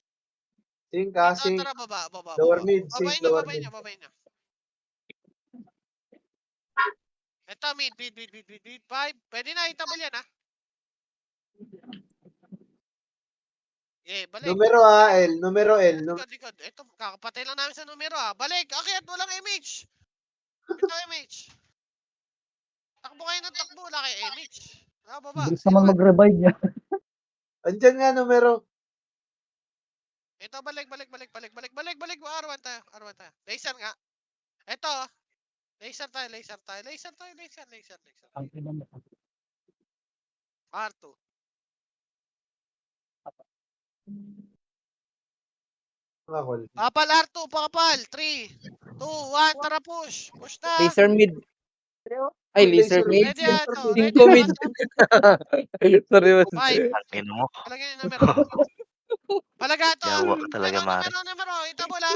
Sink, Ito, sink. tara, baba. Lower mid, sink, lower Babayin mid. niya. Ito, mid. 5. Pwede na, itabol yan, ha? Okay, balik. Numero L. Likod. Ito, kakapatay lang namin sa numero, ha? Balik. Akyat, walang image. Ito, image. Takbo kayo ng takbo. Wala kayo image. Baba. Bilis naman mag-revive niya. Andyan nga, numero. Ito, balik. R1 tayo. Laser nga. Ito. Laser tayo. Ang ina mo. R2. Pakol. Pakapal R2. 3, 2, 1. Tara, push. Push na. Laser mid. Ay, laser mid. Ready na ito. Ready Cinco na mid. Sorry, boss. 5. Tangin mo. Palagay yung numero. Palaga ito. Yawa ka talaga, Mari. Numero. Itabol, ha?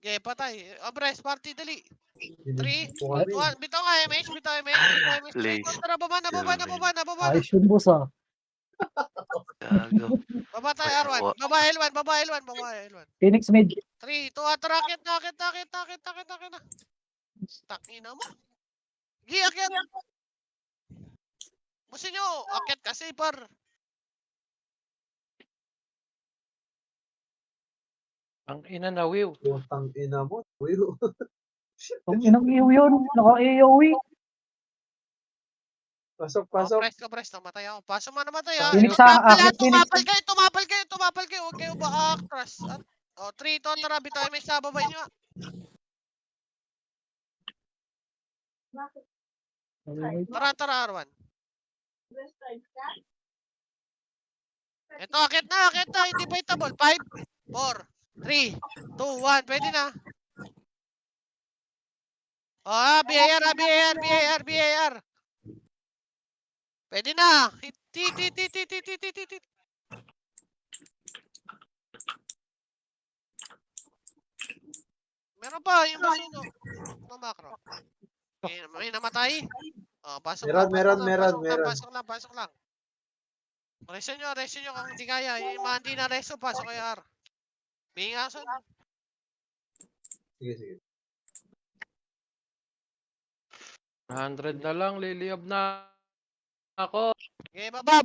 Okay, patay. Abres, party, dali. 3, 2, 1. Bitaw ka, MH. Please. Tara, baba na. Ayos yun, boss ah. Gago. Baba tayo, Ay, R1. awa. Baba L1. Phoenix mid. 3, 2, tara, akit na. Takina mo. Gi, akit. Busin nyo. Akit kasi, par. Ang ina na, Wiw. Putang ina mo. Uyo. Ang inang iyo yun. Naka-AOE. Pasok. Press. Namatay ako. Paso mo namatay, ha? Phoenix sa akit, Phoenix. Tumapal kayo. Huwag kayo ba-crush. 3, 2, tara. Bitaw may sababay nyo, ha? Tara, R1. Ito, akit na. Hindi pa itabol. 5, 4, 3, 2, 1. Pwede na. BAR. Pwede na. Ti. Meron pa, yung basino. Ito, macro. May namatay. Pasok Meron. lang. Reso nyo kung hindi kaya. Yung mga hindi na reso, pasok kayo R. May ngason. Sige. 100 na lang, liliyab na ako. Okay, baba.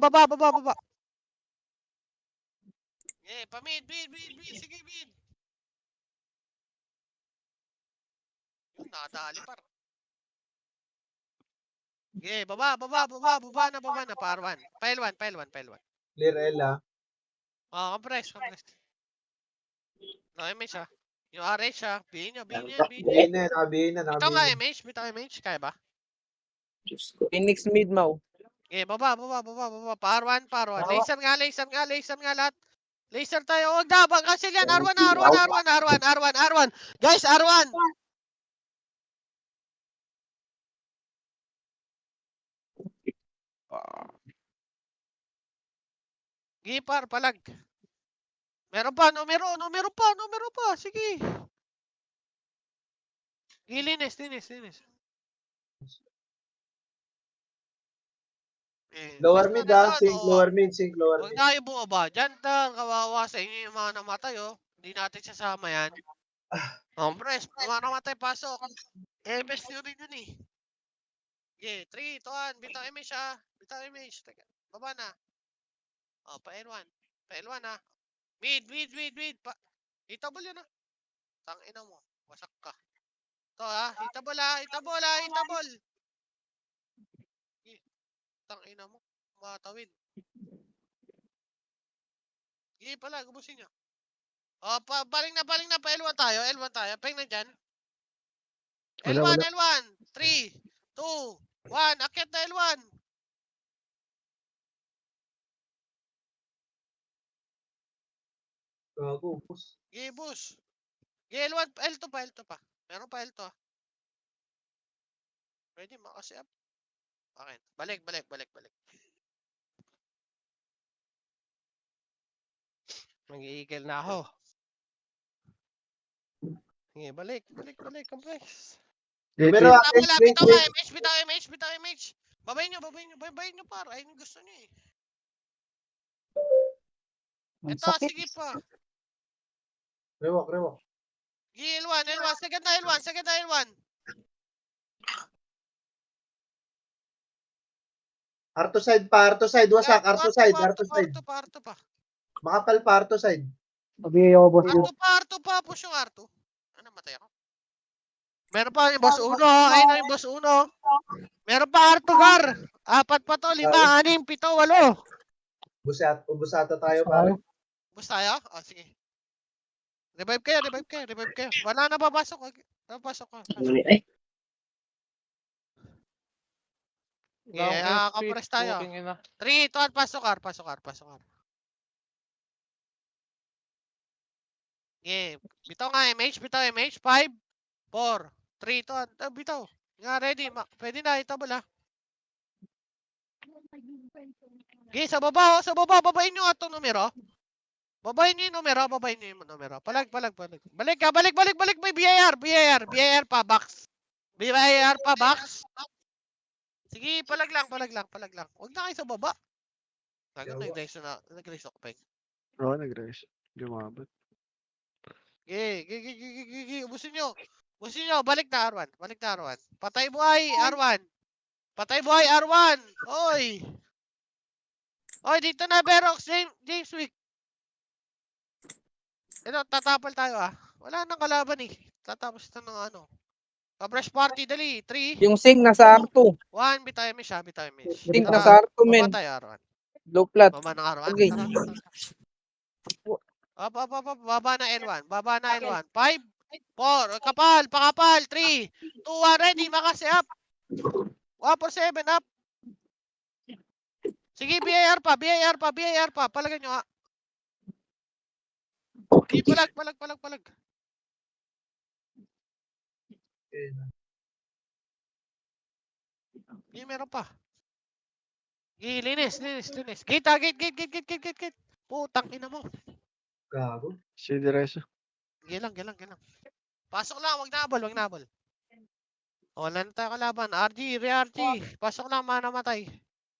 Okay, pa-mid. Sige, mid. Yun, nakadali par. Okay, baba na, par 1. Pile 1. Clear L, Compress. No, MH, ha. Yung RH, ha. Bihin nyo. Nakabihin na. Bitaw nga MH, kaya ba? Phoenix mid, Mau. Okay, baba. Par 1. Laser nga lahat. Laser tayo. Huwag na, cancel yan. R1. Guys, R1. Gipar, palag. Meron pa, numero pa. Sige. Linis. Lower mid, sink lower mid. Huwag na kayo bumaba dyan, kawawa sa inyo yung mga namatay, oh. Hindi natin sasama yan. Press, mga namatay, pasok. MS nyo rin yun, eh. Okay, 3, 2, 1, bitaw image, ha. Teka, baba na. Pa L1, ha. Mid. Itabol yun, ha. Tangina mo, wasak ka. Ito, ha. Itabol. Tangina mo, matawid. Sige pala, gubusin nyo. Baling na, pa L1 tayo. Peng na dyan. Wala. L1. 3, 2, 1. Akit na L1. Gago, boss. Sige, boss. Sige, L1, L2 pa, L2 pa. Meron pa L2 ah. Pwede makasi-up. Okay. Balik. Mag-i-eagle na ako. Sige, balik. Complex. Numero, Bitaw wait, pala, wait, bitaw wait. bitaw MH. Babayin nyo par. Ayun yung gusto nyo eh. Ang Ito, sakit. sige pa. Rewok. Sige, L1. Second na L1. Arto side, wasak, Arto side. Arto pa. Makapal pa, Arto side. Sabi ako, boss. Arto pa. Push yung Arto. Ano, matay ako? Meron pa yung boss 1. Ayun na yung boss 1. Meron pa Arto Gar. 4 pa to. 5, 6, 7, 8. Ubus ata tayo, pare. Bus tayo? Oh, sige. Revive kayo. Wala na papasok. Papasok ka. Ay, Yeah, kapres tayo. Puking ina. 3, 2, 1, pasok ka. Yeah. Bitaw nga MH. 5, 4, 3, 2, 1. Bitaw. Nga, ready. Pwede na. Itabol ha. Okay, sa baba. Babayin nyo nga itong numero. Babayin nyo yung numero. Palag. Balik. May BIR pa, box. Sige, palag lang. Huwag na kayo sa baba. Tago, nag-race ako, Peg. Oo, nag-race. Lumabot. Okay. Ubusin nyo. Balik na, R1. Patay buhay, R1. Oy, dito na, Berox. James Wick. Ito, tatapal tayo ah. Wala nang kalaban eh. Tatapos ito ng ano. Kabrush party, dali. 3, yung sing nasa R2. 1, bitaw mish. Sing nasa R2, men. Baba tayo, R1. Low flat. Baba ng R1. Okay. Tara. Up. Baba na L1. 5, 4, pakapal. 3, 2, 1, ready. Makasi up. 147 up. Sige, BIR pa. Palagan nyo ha. Sige, palag. Sige, meron pa. Sige, linis. Gate. Putang ina mo. Gago. Si Direso. Gilang. Pasok lang, wag nabol. Wala na tayo kalaban. RG. Pasok lang, manamatay.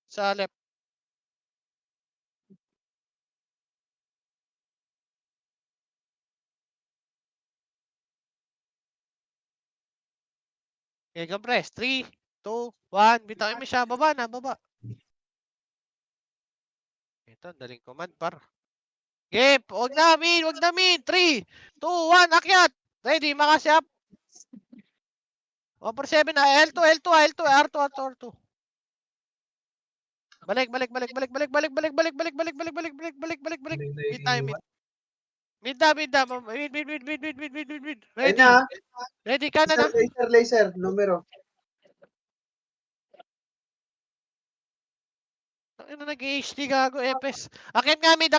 Sa left. Okay, compress. 3, 2, 1. Bitaw mo siya. Baba. Ito, daling command par. Okay, wag na min. 3, 2, 1. Akyat. Ready, makasi up. 147 na. L2, R2. Balik. Mid tayo, mid. Mid. Ayun Ready. na, Ready ka na. laser, numero. Ano nag-HD gago, Epes. Akit nga mid.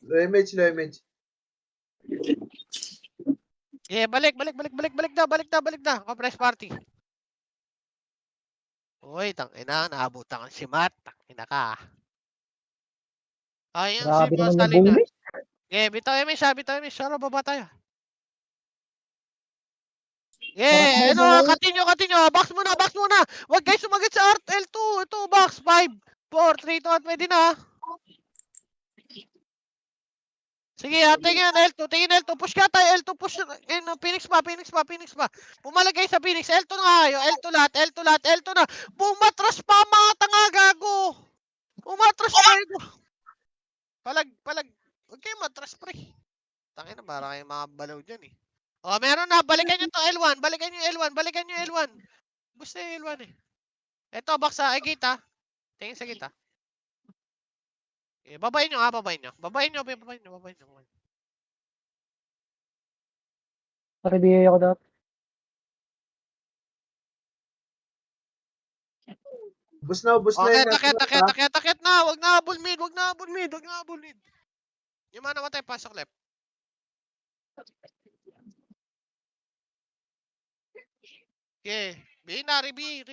Low image. Yeah, balik na. Compress party. Uy, tangina, naabutan ka si Matt. Tangina ka. Ayun si Grabe naman yung Salina. bully. Yeah, bitaw MH. Saro, baba tayo. Yeah, continue. Box muna. Huwag kayo sumagot sa L2. Ito, box. 5, 4, 3, 2, 1. Pwede na. Sige, tingin L2. Push ka tayo, L2. Push. Phoenix pa. Pumalagay sa Phoenix. L2 na kayo. L2 na. Bumatras pa, mga tanga, gago. Umatras kayo. Palag. Huwag kayo matras, pre. Tangin na, para kayong mga balaw dyan eh. Oh, meron na. Balikan nyo to L1. Balikan nyo L1. Gusto yung L1 eh. Ito, box sa gate ha. Tingin sa gate ha. Babayin nyo. Pare-BA ako dapat. Ubus na Okay, yung takit na. Wag na habol mid. Yung mga namatay, pasok left. Okay. Binary, B.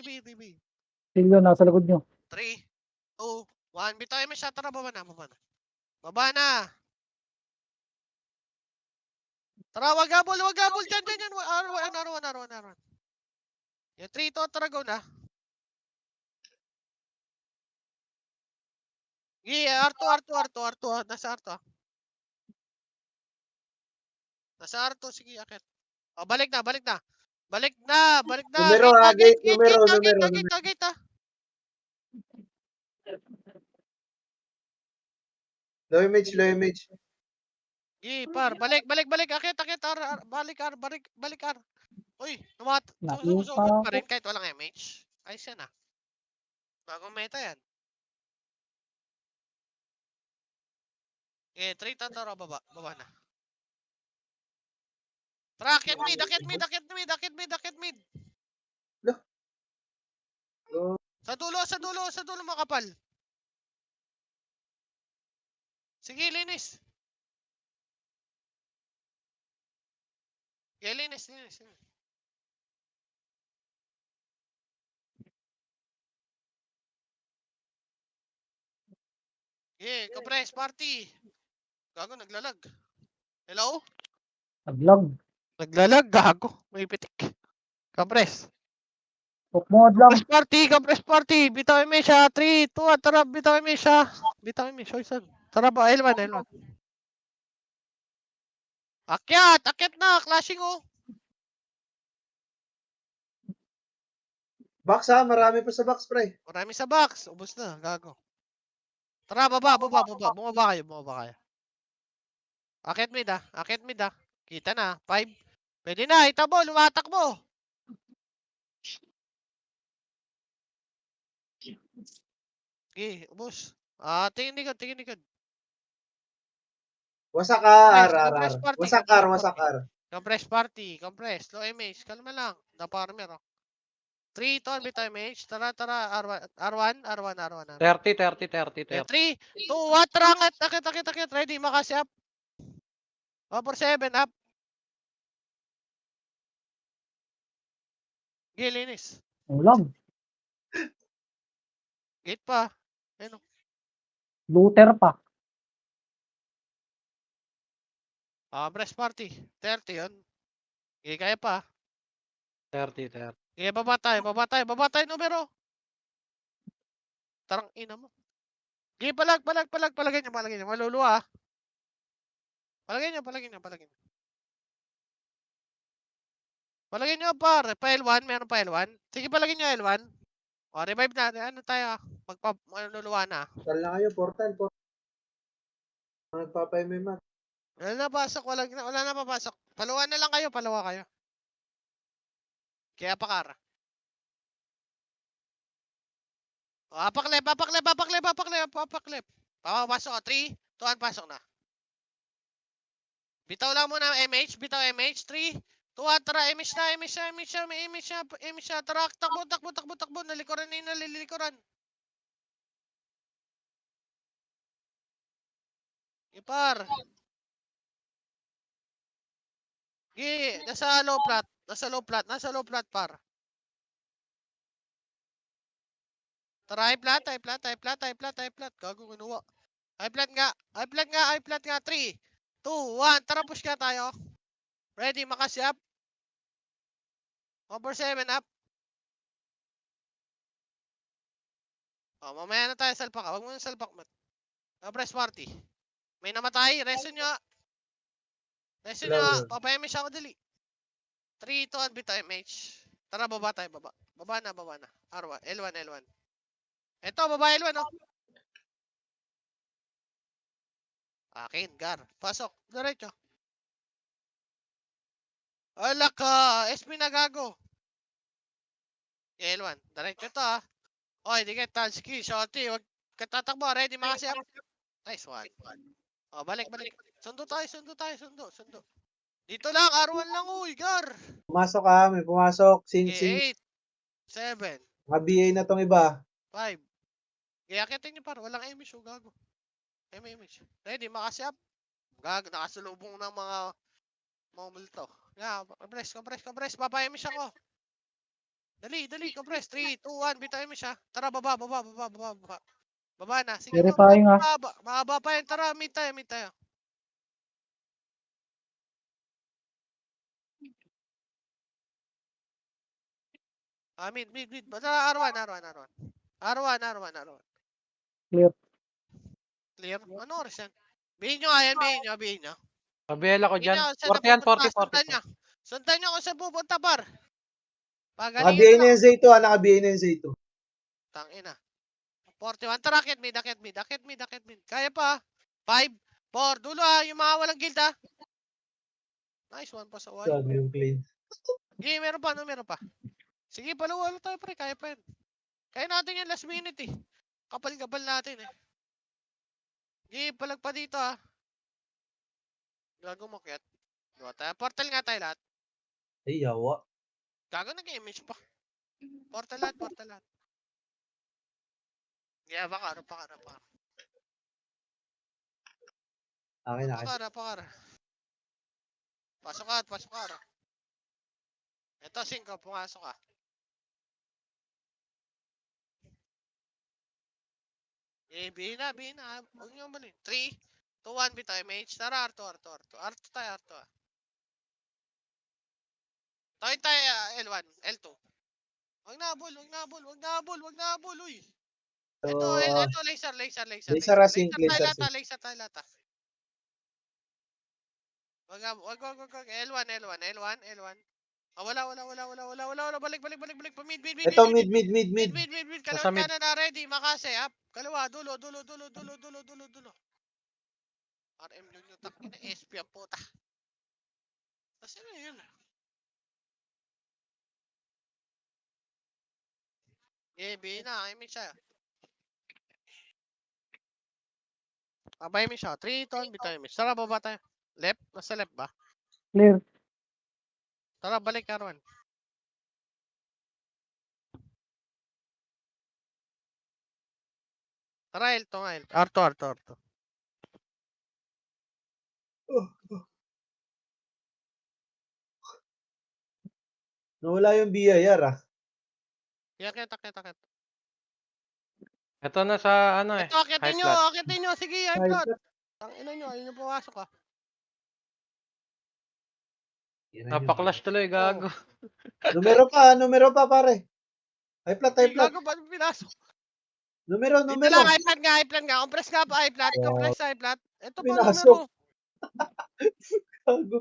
Zillion, nasa likod nyo. 3, 2, 1. Bitaw yung shot. Tara, baba na. Baba na. Tara, wag habol. Dyan. R1. Yung 3 to, tara, go na. R2. Nasa R2. Nasa R2, sige, akit. O, balik na. Numero ha, gate, numero. Gate. Low image. Par, balik, akit, balik, R. Uy, sumusugod pa rin kahit walang MH. Ayos yan ah. Bagong meta yan. Okay, 3 tataro, baba na. Tara, akit mid. Sa dulo makapal. Sige, linis. Okay, linis. Okay, compress party. Gago, naglalag. Hello? Naglag. Naglalag, gago. May pitik. Compress. Hook mo lang. Compress party. Bitaw yung siya. 3, 2, tara, bitaw yung siya. Oy, tara ba, L1. Akyat na, clashing oh. Box ha, marami pa sa box, pre. Marami sa box. Ubus na, gago. Tara, baba. Bumaba kayo. Akit mid ah. Kita na, 5. Pwede na, itabol, lumatakbo. Okay, ubus. Tingin likod. Wasak ka, Compress R. party. Wasak R. Compress. Low MH. Kalma lang. Na-farmer oh. 3, ton, bitaw MH. Tara. R1. 30. 3, 2, 1. Tara, akit. Ready, makasi up. Over 7, up. Linis. Ulam. Gate pa. Ayun oh. Looter pa. Compress party. 30 yun. Okay, kaya pa. 30. Okay, baba tayo numero. Tarang ina mo. Okay, palagay nyo. Maluluwa ah. Palagay nyo. Palagay nyo par. Pa-L1, meron pa L1. Sige, palagay nyo L1. O, revive natin. Ano tayo ah. Maluluwa na. Tal na kayo, portal. Nagpapay-memat. Wala na papasok. Palawa kayo. Kaya pakara. O, apaklep. Papapasok ka. 3, 2, 1, pasok na. Bitaw lang muna MH. 3, 2, 1, tara. MH na. Tara, takbo. Nalilikuran. Ipar. Nasa low plat, par. Tara, high plat. Gago, kinuha. High plat nga. 3, 2, 1. Tara, push ka tayo. Ready, makasi up. Over 7, up. O, mamaya na tayo salpak. Huwag mo yung salpak, mat. Press party. May namatay. Resin nyo. Papayamish ako dali. 3, 2, 1, bitaw MH. Tara, baba tayo, baba. Baba na. R1, L1. Eto, baba L1, oh. Akin, Gar. Pasok. Diretso. Ala ka. SP na gago. L1. Diretso to, ah. Oy, di ka touchkey. Shorty, wag katatakbo. Ready, makasi up. Nice one. O, balik. Sundo tayo. Dito lang, R1 lang, uy, Gar. Pumasok ha, may pumasok. Okay, 8, 7, Mga BA na tong iba. 5. Kaya akitin nyo par, walang image, gago. MH. Ready, makasi up. Nakasalubong ng mga multo. Yeah, compress. Papayamish ako. Dali, compress. 3, 2, 1, bitayin mo siya. Tara, baba. Baba na. Sige, Verifying, baba. Mahaba pa yan. Tara, meet tayo. Mid. Basta R1. Clear. Clear? Ano oras yan? Bihin nyo. Pabiyela ko Bihin dyan. nyo, saan na 40 yan, pupunta? 40. Sundan nyo kung saan pupunta, par. Naka-BA Pagalingan na lang. yung Zayto, naka-BA na yung Zayto. Tangina. 41. Tara, akit mid. Kaya pa. 5, 4. Dulo yung mga walang guild Nice one pa sa wall. Sabi yung clean. Meron pa. Sige, paluwalo tayo pre. Kaya pa yan. Kaya natin yan last minute Kapal-kapal natin palag pa dito Gago mo kit. Portal nga tayo lahat. Ay, yawa. Gago nag-image pa. Portal lahat. Yeah, baka. Akin. Pakara. Pasok ka. Ito, 5. Pumasok ka. Bihin na. Huwag nyo mali. 3, 2, 1, bitaw. Mage. Tara, Arto tayo. Tayo, L1, L2. Huwag na habol, uy. So, Ito, laser. Laser async, laser sync. Laser tayo lahat. Wag. L1. Wala. Balik. Mid. ito mid. Kalawat Nasa mid. kanan na ready. Makase, up. Kaliwa, dulo. RM yung takin na SP ang puta. Kasi na yun. I mean siya. Abay mo siya. 3 ton, bitaw mo. Tara, baba tayo. Left? Nasa left ba? Clear. Tara, balik Arwan. Tara, Elto nga. Arto. Nawala yung BIR Yakit. Ito na sa Ito, high akitin nyo. Sige, high High blood. Tangina nyo, ayun yung pumasok Napaklash tuloy, gago. Numero pa pare. High plat. Gago ba pinasok? Numero. Dito lang, high plat nga. Compress ka pa, high plat. Ito pa, Pinasok. numero. Gago.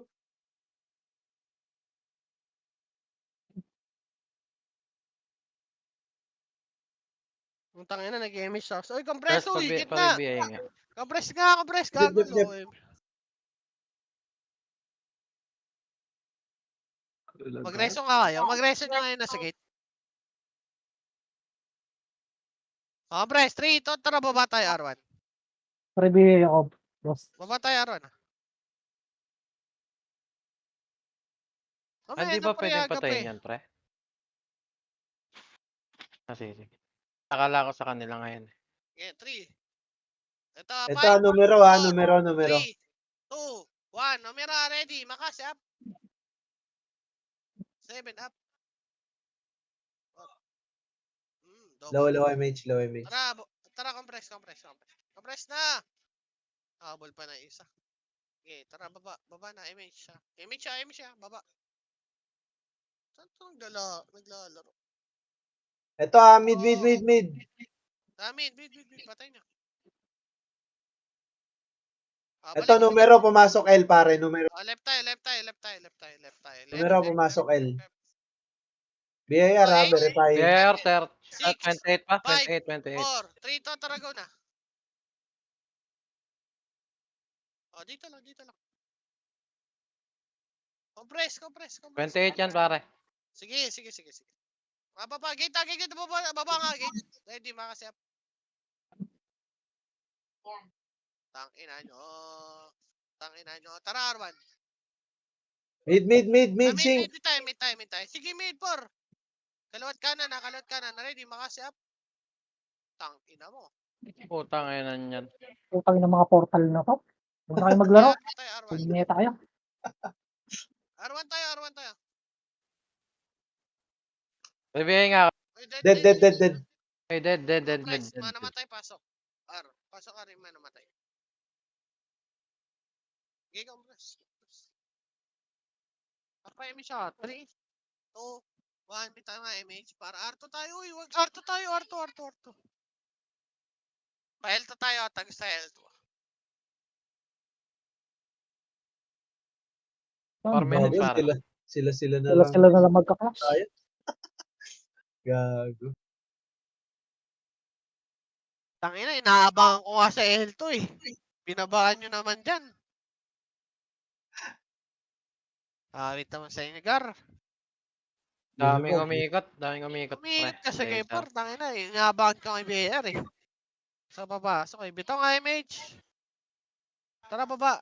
Utang ina, nag-image siya. Oy, compress, uy, gitna. Pabibiyay nga. Compress, gago. Jep. Mag-reso nga kayo. Mag-reso nyo ngayon nasa gate. Compress, 3, 2, tara, baba tayo, Arwan. Prebigay ako. Boss. Baba tayo, Arwan. Hindi ba pwedeng patayin yan, pre? Sige. Akala ko sa kanila ngayon. Okay, 3. Ito, numero. 3, 2, 1. Numero, ready. Makasi, up. 7, up. Low MH. Tara, compress. Compress na. Habol pa na isa. Okay, tara, baba na, image siya. Baba. Saan ito naglalaro? Ito, mid. Mid. Patay niya. Ito, numero, pumasok L, pare. Numero. Left tayo. Numero, pumasok L. BIR, verify. BIR, 6, 28 pa? 5, 28. 4, 3, 2, tara, go na. Dito lang. Compress. 28 yan, pare. Sige. Baba, gate, baba nga, gate. Ready, makasip. Tangina nyo. Tara, Arwan. Mid, sync. Mid tayo. Sige, mid, 4. Kalawat kanan. Ready, makasip. Tangina mo. Putang ina niyan. Utang ng mga portal na to. Huwag na kayo maglaro. R1 tayo, R1. Punyeta kayo. R1 tayo, R1 tayo. Bibigay nga. Uy, Dead. Ay, dead. Press, manamatay, pasok. R, pasok ka rin, manamatay. Okay, compress. Apa-emi siya, 3, 2, 1, bitaw nga image para R2 tayo. Uy, wag R2 tayo, R2. Pa L2 tayo, tag sa L2. Four minutes, Gago, para. sila na lang. Sila na lang magka-clash. Tayo. Gago. Tangina, inaabangan ko nga sa L2 eh. Binabaan nyo naman dyan. Awit naman sa inyo, Gar. Daming umikot, pre. Umiingat ka sa Laser. Gaypar, tangina eh. Inaabangan ka kay BR eh. Sa baba, so kay bitaw nga image. Tara baba.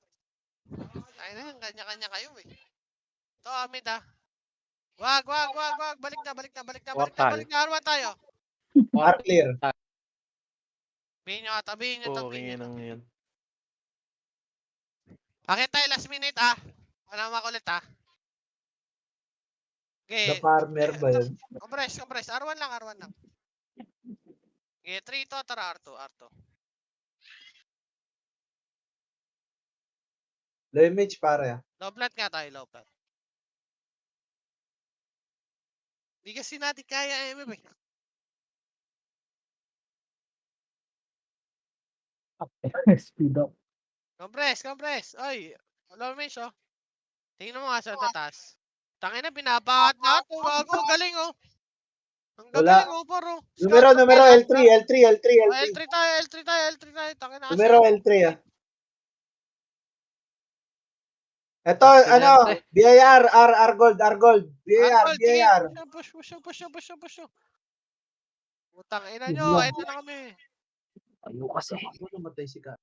Tangina, kanya-kanya kayo eh. Ito, Amit ah. Wag. Balik na. Portal. R1 tayo. R clear. Tabihin nyo. Puking inang yun. Akit tayo last minute ah. Wala makulit ah. The Okay. farmer ba yun? Compress. R1 lang. Okay, 3 to, tara R2. Low image pare ah. Low plat nga tayo, low plat. Di kasi natin kaya MF eh. Speed up. Compress. Oy, low image oh. Tingnan mo nga sa tatas. Tangina, pinapakat na ito. Gago, galing oh. Ang Wala. galing oh, paro. Numero L3. L3 tayo. Tangina kasi. Numero L3 ah. Ito, Aksidente. BIR, R gold. BIR. Push. Putang ina Yun nyo, lang. ito na kami. Ayaw kasi. Ako namatay si Ka.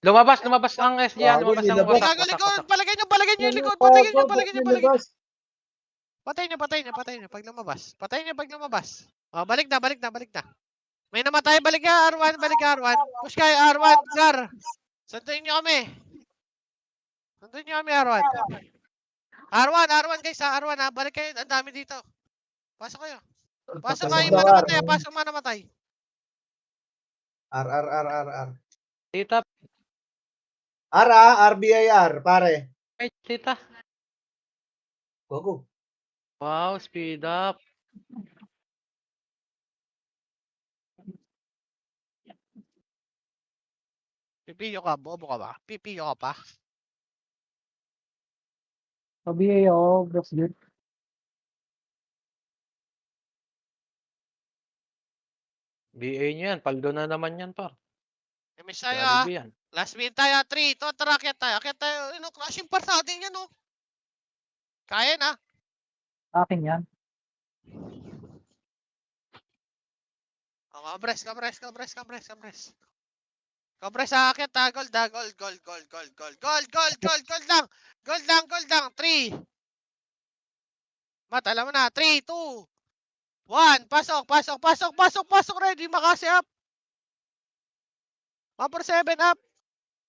Lumabas ang SGN, Gago, lumabas ang nilabas. wasak. Gago, likod. Palagay nyo yung likod. Gago, Palagay nyo. nilabas. Patay nyo pag lumabas. Oh, balik na. May namatay, balik ka R1. Push kayo R1, Gar. Sunduin nyo kami R1. R1 guys ha, R1 ha. Balik kayo, ang dami dito. Pasok kayo. Pasok kayo, manamatay. R. Tita, RBIR, pare. tita. Gago. Wow, speed up. Pipiyo ka, bobo ka ba? Pipiyo ka pa. Sabi ako, that's good. BA nyo yan, paldo na naman yan, par. Miss tayo ha. Jollibee yan. Last minute tayo, 3. Tara, akyat tayo. Crashing par sa atin yan, oh. Kaya na. Akin yan. Oh, compress. Compress sa akin, ha. Gold lang. Gold lang. 3. Mat, alam mo na. 3, 2, 1. Pasok. Ready, makasi up. 1 for 7 up.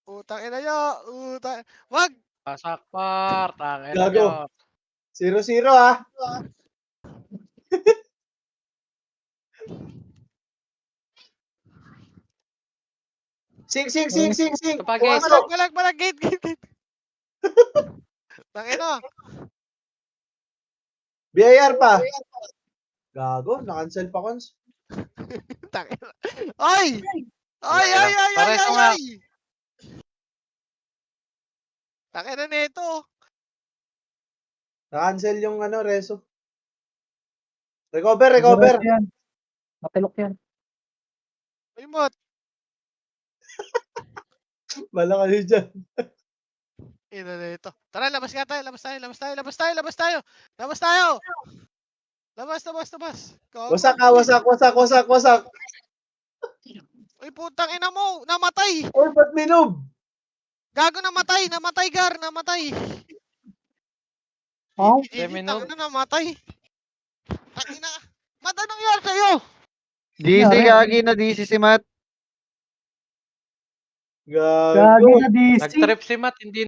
Utang ina nyo. Wag. Pasak, par. Tangin Gago. nyo. 0-0 ah. Sing. Kapag Balag. Gate. Tangina. BIR pa. Gago, na-cancel pa cons. Tangina. Ay! Pareho nga. Tangina nito. Na-cancel yung reso. Recover. Yan. Matilok yan. Ay, Mot. Bala kayo dyan. Ina nito. Tara, labas tayo. Labas. Gago. Wasak. Uy, putang ina mo. Namatay. Uy, ba't minob? Gago, namatay, Gar. Namatay. Oh? Tangina, namatay. Tangina. Mat, anong nangyari sa'yo? DC Nangyari? kagi na DC si Matt. Gago. Gagi na DC. Nag-trip si Matt, hindi